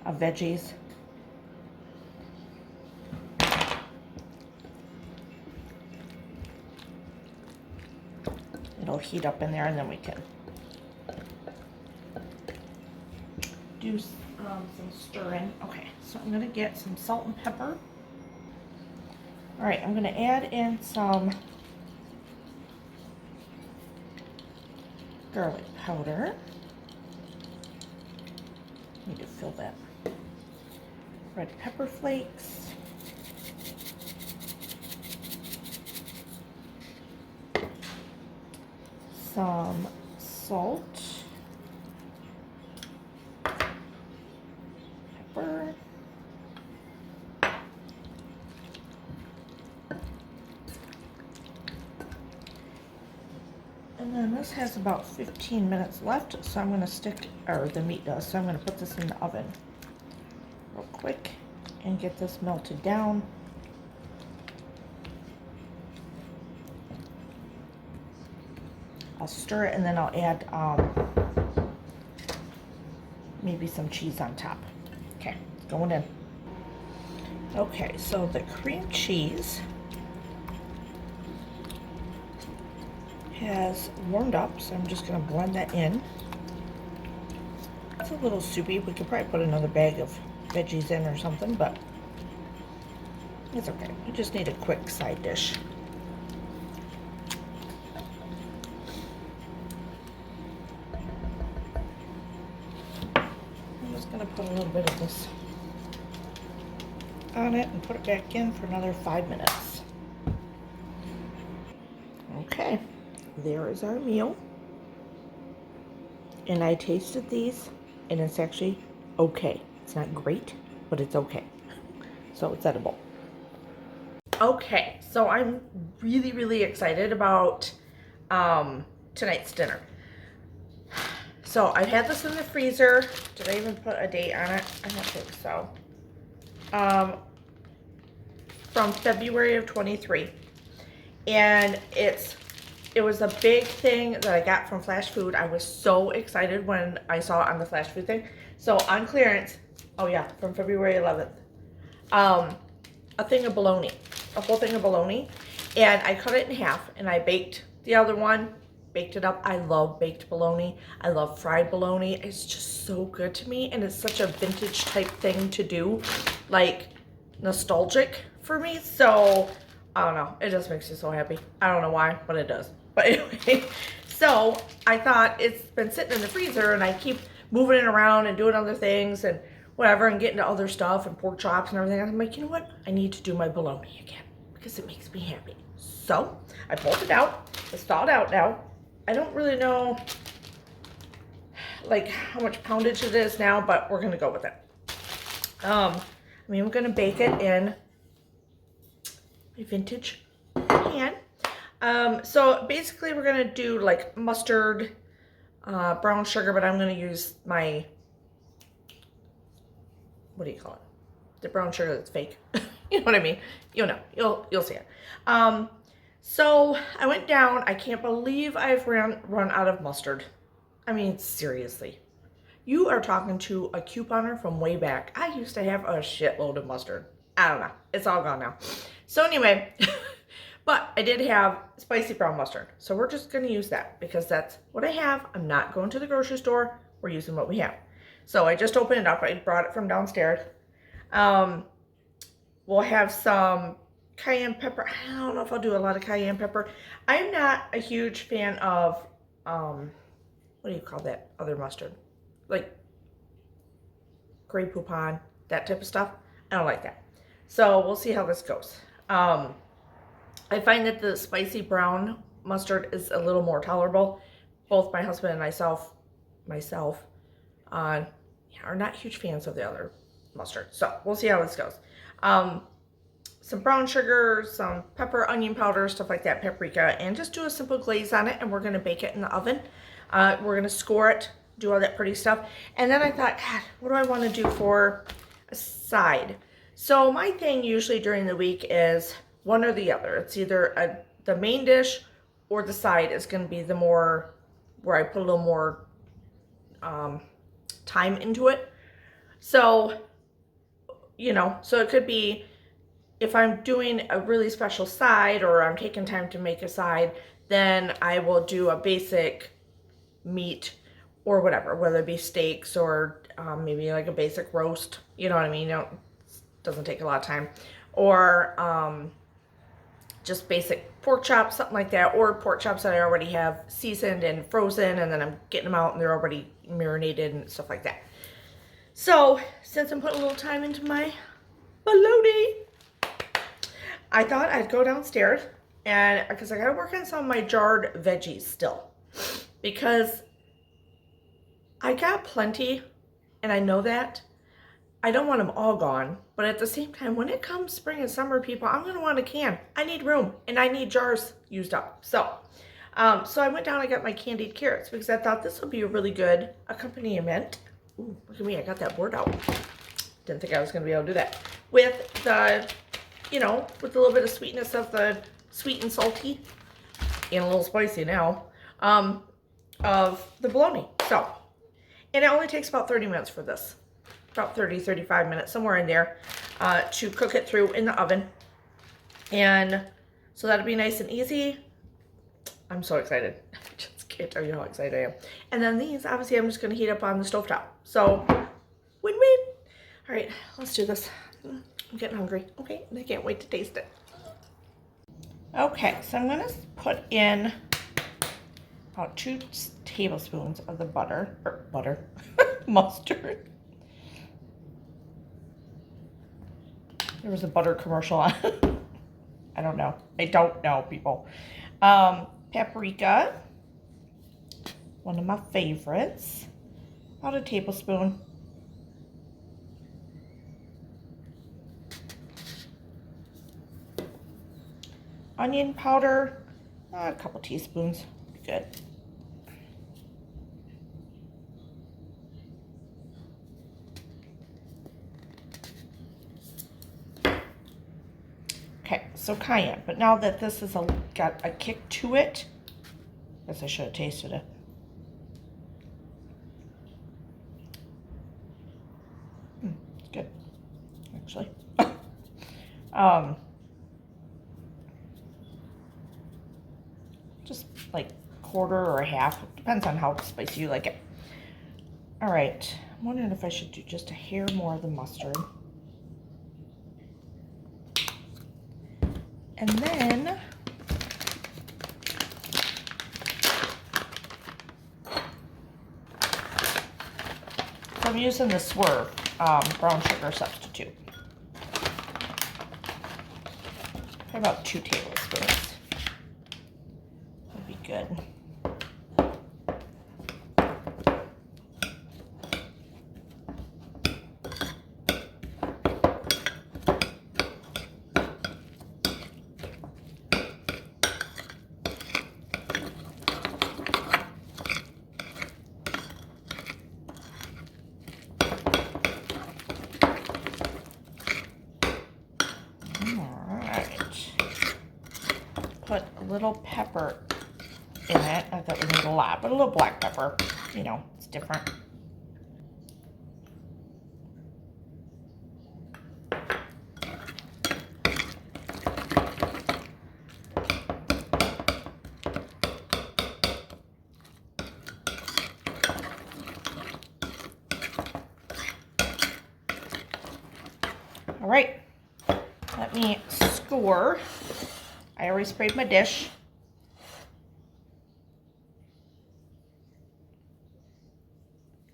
of veggies. It'll heat up in there, and then we can do some stirring. Okay, so I'm gonna get some salt and pepper. All right, I'm gonna add in some garlic powder. Need to fill that. Red pepper flakes. some salt, pepper, and then this has about 15 minutes left, so I'm going to stick, or the meat does, so I'm going to put this in the oven real quick and get this melted down. I'll stir it and then I'll add maybe some cheese on top. Okay, it's going in. Okay, so the cream cheese has warmed up, so I'm just going to blend that in. It's a little soupy. We could probably put another bag of veggies in or something, but it's okay. We just need a quick side dish. I'm just going to put a little bit of this on it and put it back in for another 5 minutes. Okay, there is our meal. And I tasted these, and it's actually okay. It's not great, but it's okay. So it's edible. Okay, so I'm really, really excited about tonight's dinner. So I've had this in the freezer. Did I even put a date on it? I don't think so. From February of 23. And it was a big thing that I got from Flash Food. I was so excited when I saw it on the Flash Food thing. So on clearance, oh yeah, from February 11th, a thing of bologna, a whole thing of bologna. And I cut it in half and I baked the other one, baked it up. I love baked bologna. I love fried bologna. It's just so good to me. And it's such a vintage type thing to do, like nostalgic for me. So I don't know. It just makes me so happy. I don't know why, but it does. But anyway, so I thought it's been sitting in the freezer and I keep moving it around and doing other things and whatever and getting to other stuff and pork chops and everything. I'm like, you know what? I need to do my bologna again because it makes me happy. So I pulled it out. It's thawed out now. I don't really know like how much poundage it is now, but we're going to go with it. I'm going to bake it in my vintage pan. So basically we're going to do like mustard, brown sugar, but I'm going to use my, what do you call it? The brown sugar that's fake. You know what I mean? You'll know. You'll see it. So I went down. I can't believe I've run out of mustard. I mean, seriously. You are talking to a couponer from way back. I used to have a shitload of mustard. I don't know. It's all gone now. So anyway, but I did have spicy brown mustard. So we're just going to use that because that's what I have. I'm not going to the grocery store. We're using what we have. So I just opened it up. I brought it from downstairs. We'll have some cayenne pepper. I don't know if I'll do a lot of cayenne pepper. I'm not a huge fan of, what do you call that other mustard? Like Grey Poupon, that type of stuff. I don't like that. So we'll see how this goes. I find that the spicy brown mustard is a little more tolerable. Both my husband and myself are not huge fans of the other mustard. So we'll see how this goes. Some brown sugar, some pepper, onion powder, stuff like that, paprika, and just do a simple glaze on it, and we're going to bake it in the oven. We're going to score it, do all that pretty stuff. And then I thought, God, what do I want to do for a side? So my thing usually during the week is one or the other. It's either the main dish or the side is going to be the more, where I put a little more time into it. So, so it could be, if I'm doing a really special side or I'm taking time to make a side, then I will do a basic meat or whatever, whether it be steaks or maybe like a basic roast, you know what I mean? It doesn't take a lot of time. Or just basic pork chops, something like that, or pork chops that I already have seasoned and frozen, and then I'm getting them out and they're already marinated and stuff like that. So since I'm putting a little time into my bologna, I thought I'd go downstairs and because I gotta work on some of my jarred veggies still. because I got plenty and I know that. I don't want them all gone, but at the same time, when it comes spring and summer, people, I'm going to want a can. I need room and I need jars used up. So I went down and got my candied carrots because I thought this would be a really good accompaniment. Ooh, look at me, I got that board out. Didn't think I was going to be able to do that. With the, you know, with a little bit of sweetness of the sweet and salty, and a little spicy now, of the bologna. So, and it only takes about 30 minutes for this. About 30, 35 minutes, somewhere in there, to cook it through in the oven. And so that'll be nice and easy. I'm so excited. I just can't tell you how excited I am. And then these, obviously, I'm just going to heat up on the stovetop. So, win-win. All right, let's do this. I'm getting hungry. Okay, and I can't wait to taste it. Okay, so I'm going to put in about 2 tablespoons of the mustard. There was a butter commercial on. I don't know. I don't know, people. Paprika, one of my favorites. About a tablespoon. Onion powder, a couple teaspoons. Good. Okay, so cayenne. But now that this has got a kick to it, I guess I should have tasted it. It's good, actually. Just like quarter or a half. Depends on how spicy you like it. All right, I'm wondering if I should do just a hair more of the mustard. And then so I'm using the Swerve brown sugar substitute. About 2 tablespoons would be good. Put a little pepper in it. I thought we need a lot, but a little black pepper. You know, it's different. All right, let me score. I already sprayed my dish.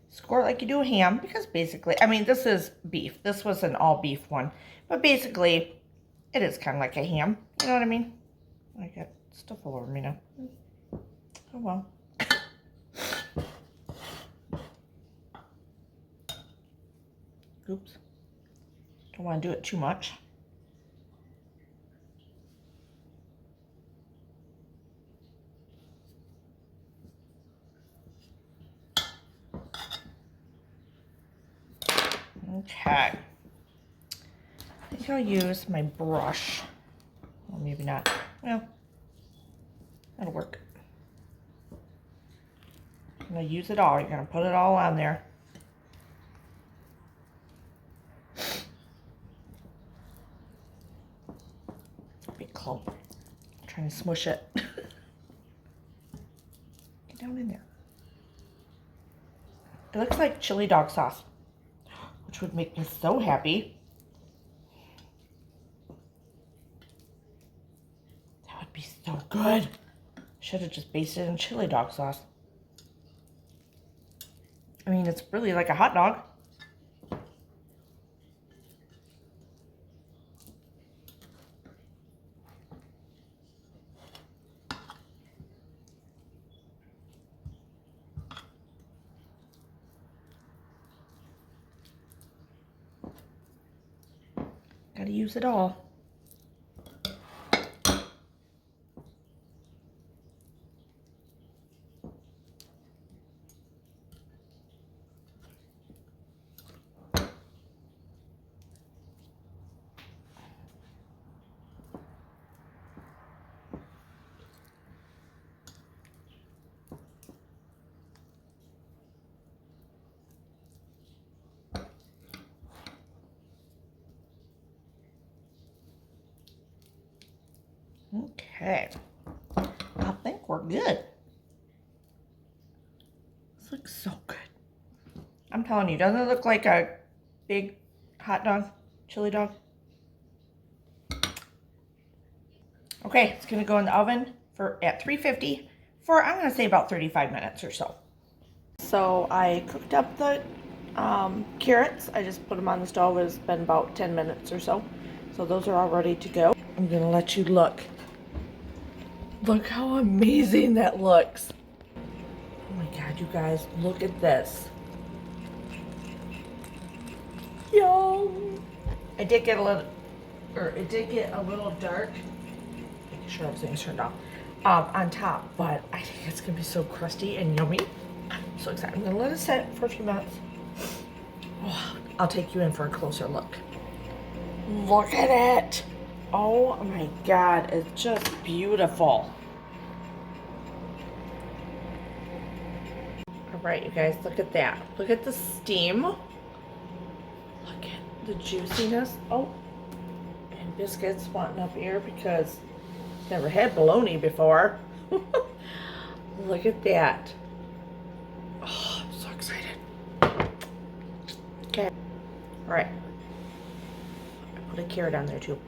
Score it like you do a ham, because basically, I mean, this is beef. This was an all beef one, but basically, it is kind of like a ham. You know what I mean? I got stuff all over me now. Oh well. Oops. Don't want to do it too much. Okay. I think I'll use my brush. Well, maybe not. Well, that'll work. I'm going to use it all. You're going to put it all on there. Big clump. I'm trying to smush it. Get down in there. It looks like chili dog sauce, which would make me so happy. That would be so good. Should have just basted it in chili dog sauce. I mean, it's really like a hot dog. Gotta use it all. Okay, I think we're good. This looks so good. I'm telling you, doesn't it look like a big hot dog, chili dog? Okay, it's gonna go in the oven at 350 for, I'm gonna say about 35 minutes or so. So I cooked up the carrots. I just put them on the stove. It's been about 10 minutes or so. So those are all ready to go. I'm gonna let you look. Look how amazing that looks. Oh my God, you guys, look at this. Yum. It did get a little dark. Make sure everything's turned off on top, but I think it's gonna be so crusty and yummy. I'm so excited. I'm gonna let it sit for a few minutes. Oh, I'll take you in for a closer look. Look at it. Oh my God, it's just beautiful. All right, you guys, look at that. Look at the steam. Look at the juiciness. Oh, and biscuits wanting up here because never had bologna before. Look at that. Oh, I'm so excited. Okay. All right. I put a carrot on there too.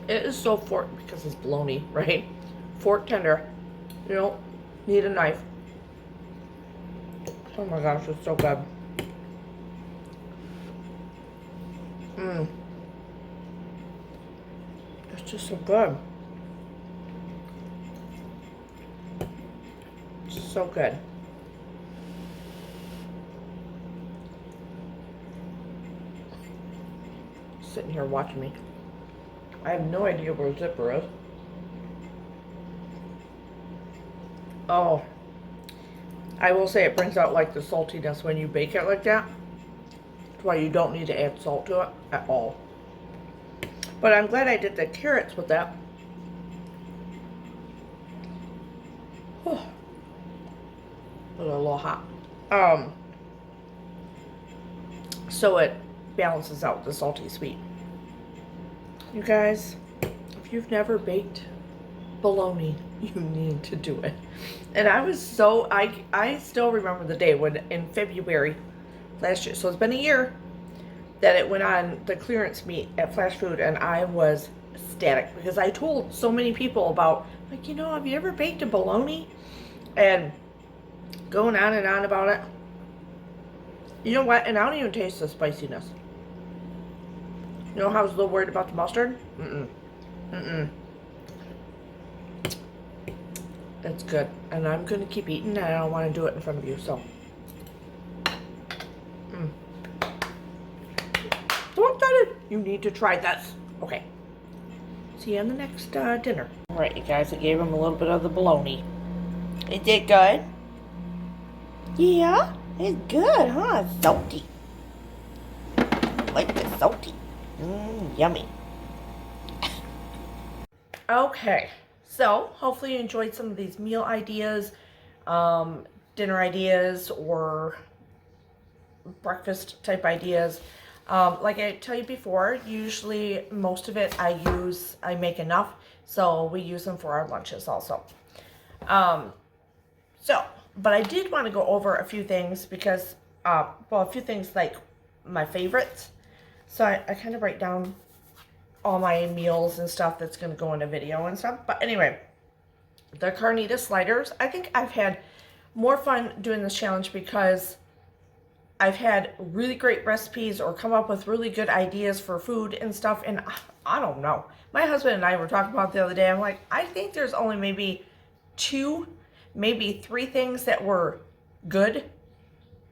It is so fork because it's bologna, right? Fork tender. You don't need a knife. Oh my gosh, it's so good. Mmm. It's just so good. It's so good. Sitting here watching me. I have no idea where the zipper is. Oh, I will say it brings out like the saltiness when you bake it like that. That's why you don't need to add salt to it at all. But I'm glad I did the carrots with that. Oh, a little hot. So it balances out the salty sweet. You guys, if you've never baked bologna, you need to do it. And I was so, I still remember the day when in February last year, so it's been a year, that it went on the clearance meat at Flash Food, and I was ecstatic because I told so many people about, like, you know, have you ever baked a bologna? And going on and on about it. You know what? And I don't even taste the spiciness. You know how I was a little worried about the mustard? It's good. And I'm going to keep eating, and I don't want to do it in front of you, so. So excited. You need to try this. Okay. See you on the next dinner. All right, you guys, I gave him a little bit of the bologna. Is it good? Yeah, it's good, huh? It's salty. I like the salty. Yummy. Okay, so hopefully you enjoyed some of these meal ideas, dinner ideas, or breakfast type ideas. Like I tell you before, usually most of it I make enough, so we use them for our lunches also. But I did want to go over a few things because, well, a few things like my favorites. So I kind of write down all my meals and stuff that's going to go in a video and stuff. But anyway, the carnitas sliders, I think I've had more fun doing this challenge because I've had really great recipes or come up with really good ideas for food and stuff. And I don't know. My husband and I were talking about it the other day. I'm like, I think there's only maybe 2 maybe 3 things that were good,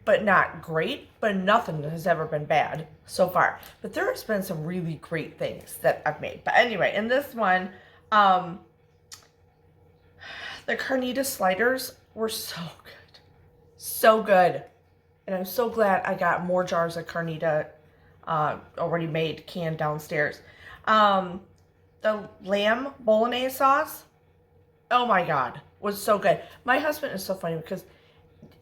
but not great, but nothing has ever been bad so far. But there has been some really great things that I've made. But anyway, in this one, the carnitas sliders were so good. So good. And I'm so glad I got more jars of carnita already made, canned downstairs. The lamb bolognese sauce, oh my God, was so good. My husband is so funny because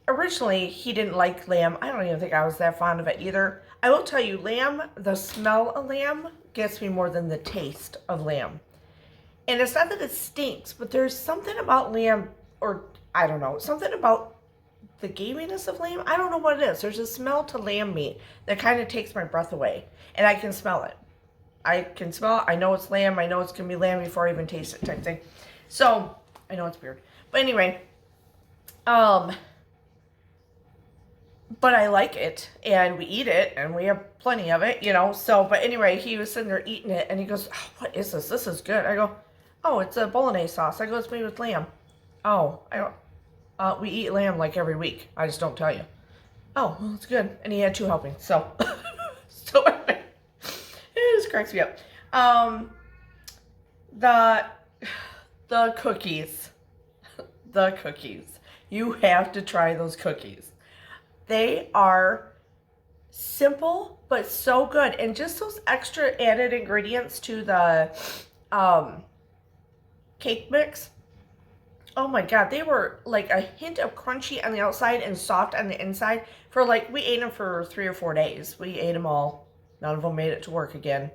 originally he didn't like lamb. I don't even think I was that fond of it either. I will tell you, lamb, the smell of lamb gets me more than the taste of lamb. And it's not that it stinks, but there's something about lamb, or I don't know, something about the gaminess of lamb. I don't know what it is. There's a smell to lamb meat that kind of takes my breath away. And I can smell it. I can smell it. I know it's lamb. I know it's going to be lamb before I even taste it, type thing. So, I know it's weird. But anyway, but I like it, and we eat it, and we have plenty of it, you know. So, but anyway, he was sitting there eating it, and he goes, oh, what is this? This is good. I go, oh, it's a bolognese sauce. I go, it's made with lamb. Oh, I go, we eat lamb like every week. I just don't tell you. Oh, well, it's good. And he had 2 helpings. So, so it just cracks me up. The cookies. The cookies. You have to try those cookies. They are simple, but so good. And just those extra added ingredients to the cake mix. Oh my God, they were like a hint of crunchy on the outside and soft on the inside. For like, we ate them for 3 or 4 days. We ate them all. None of them made it to work again.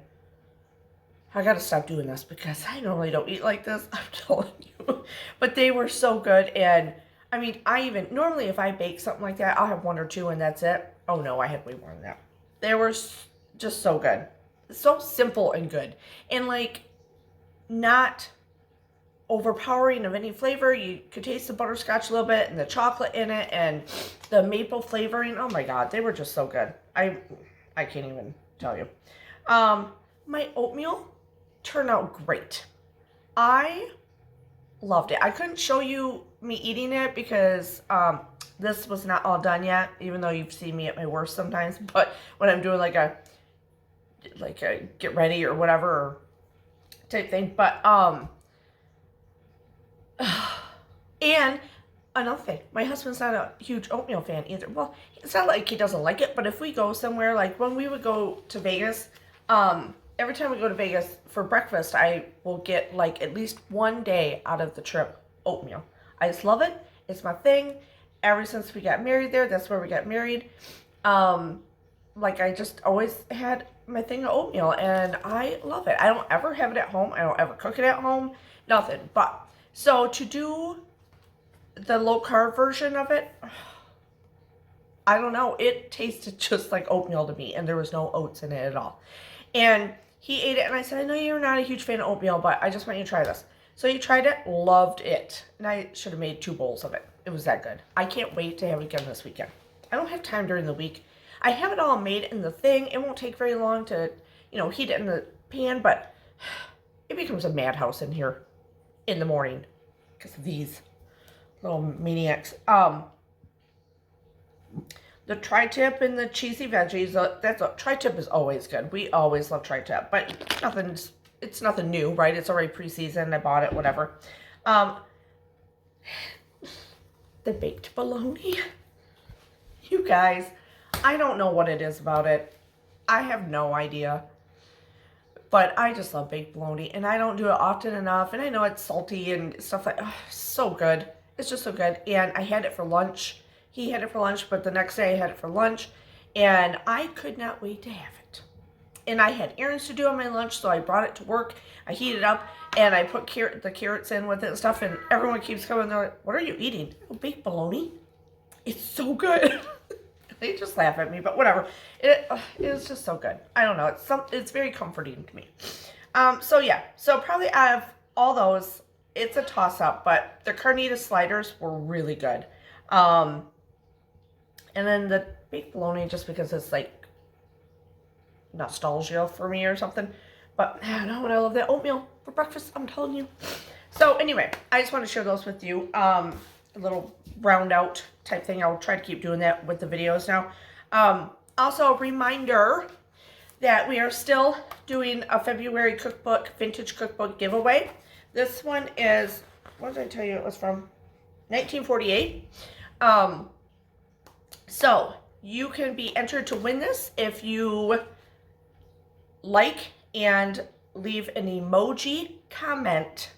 I gotta stop doing this because I normally don't eat like this. I'm telling you. But they were so good. And I mean, normally if I bake something like that, I'll have 1 or 2 and that's it. Oh no, I had way more than that. They were just so good. So simple and good. And like, not overpowering of any flavor. You could taste the butterscotch a little bit and the chocolate in it and the maple flavoring. Oh my God, they were just so good. I can't even tell you. My oatmeal turned out great. I loved it. I couldn't show you me eating it because this was not all done yet, even though you've seen me at my worst sometimes. But when I'm doing like a get ready or whatever type thing. But and another thing, my husband's not a huge oatmeal fan either. Well, it's not like he doesn't like it, but if we go somewhere, like when we would go to Vegas, every time we go to Vegas for breakfast, I will get like at least 1 day out of the trip oatmeal. I just love it. It's my thing. Ever since we got married there, that's where we got married. Like I just always had my thing of oatmeal and I love it. I don't ever have it at home. I don't ever cook it at home. Nothing. But so to do the low carb version of it, I don't know. It tasted just like oatmeal to me and there was no oats in it at all. And he ate it and I said, I know you're not a huge fan of oatmeal, but I just want you to try this. So he tried it, loved it. And I should have made 2 bowls of it. It was that good. I can't wait to have it again this weekend. I don't have time during the week. I have it all made in the thing. It won't take very long to, you know, heat it in the pan, but it becomes a madhouse in here in the morning because of these little maniacs. The tri-tip and the cheesy veggies, tri-tip is always good. We always love tri-tip, but it's nothing new, right? It's already pre-seasoned. I bought it, whatever. The baked bologna. You guys, I don't know what it is about it. I have no idea. But I just love baked bologna, and I don't do it often enough, and I know it's salty and stuff like, oh, so good. It's just so good, and I had it for lunch. He had it for lunch, but the next day I had it for lunch, and I could not wait to have it. And I had errands to do on my lunch, so I brought it to work. I heated it up, and I put the carrots in with it and stuff, and everyone keeps coming. They're like, what are you eating? Oh, baked bologna? It's so good. They just laugh at me, but whatever. It is just so good. I don't know. It's very comforting to me. So yeah. So probably out of all those, it's a toss-up, but the carnitas sliders were really good. And then the baked bologna, just because it's like nostalgia for me or something. But I don't know, and I love that oatmeal for breakfast, I'm telling you. So anyway, I just want to share those with you. a little round out type thing. I'll try to keep doing that with the videos now. Also, a reminder that we are still doing a February cookbook, vintage cookbook giveaway. This one is, what did I tell you it was from? 1948. So you can be entered to win this if you like and leave an emoji comment.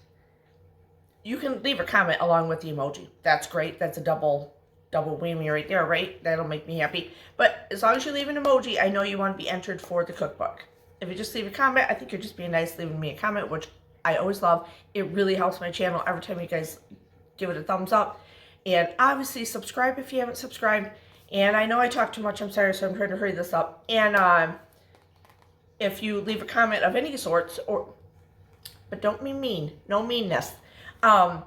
You can leave a comment along with the emoji. That's great. That's a double whammy right there, right? That'll make me happy. But as long as you leave an emoji, I know you want to be entered for the cookbook. If you just leave a comment, I think you're just being nice leaving me a comment, which I always love. It really helps my channel every time you guys give it a thumbs up. And obviously subscribe if you haven't subscribed. And I know I talk too much, I'm sorry, so I'm trying to hurry this up. And if you leave a comment of any sorts, but don't be mean, no meanness, and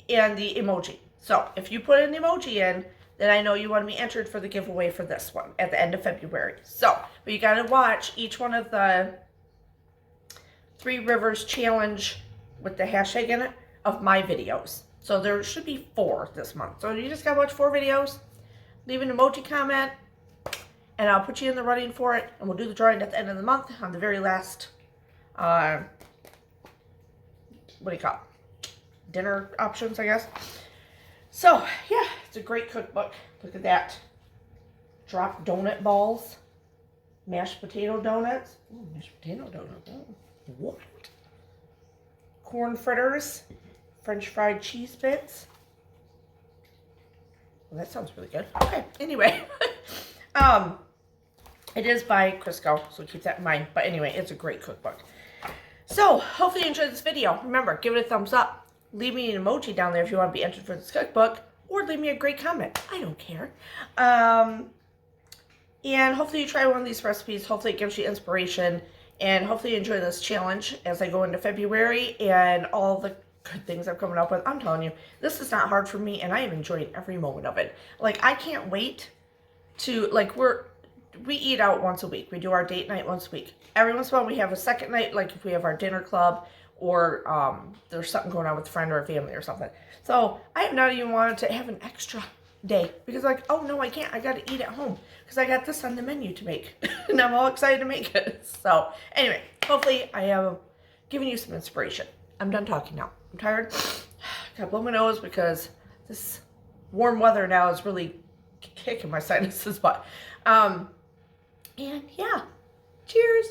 the emoji. So if you put an emoji in, then I know you want to be entered for the giveaway for this one at the end of February. So, but you got to watch each one of the Three Rivers Challenge with the hashtag in it of my videos. So there should be 4 this month. So you just got to watch 4 videos, leave an emoji comment, and I'll put you in the running for it. And we'll do the drawing at the end of the month on the very last, what do you call it? Dinner options, I guess. So, yeah, it's a great cookbook. Look at that. Drop donut balls. Mashed potato donuts. Ooh, mashed potato donuts. Oh, what? Corn fritters. French fried cheese bits. Well, that sounds really good. Okay, anyway. It is by Crisco, so keep that in mind. But anyway, it's a great cookbook. So, hopefully you enjoyed this video. Remember, give it a thumbs up. Leave me an emoji down there if you want to be entered for this cookbook, or leave me a great comment. I don't care. And hopefully you try one of these recipes. Hopefully it gives you inspiration, and hopefully you enjoy this challenge as I go into February and all the good things I'm coming up with. I'm telling you, this is not hard for me, and I am enjoying every moment of it. Like, I can't wait to, like, we eat out once a week. We do our date night once a week. Every once in a while we have a second night, like if we have our dinner club, or there's something going on with a friend or a family or something. So I have not even wanted to have an extra day, because like, oh no, I can't. I got to eat at home because I got this on the menu to make. And I'm all excited to make it. So anyway, hopefully I have given you some inspiration. I'm done talking now. I'm tired. Gotta blow my nose because this warm weather now is really kicking my sinuses butt. And yeah, cheers.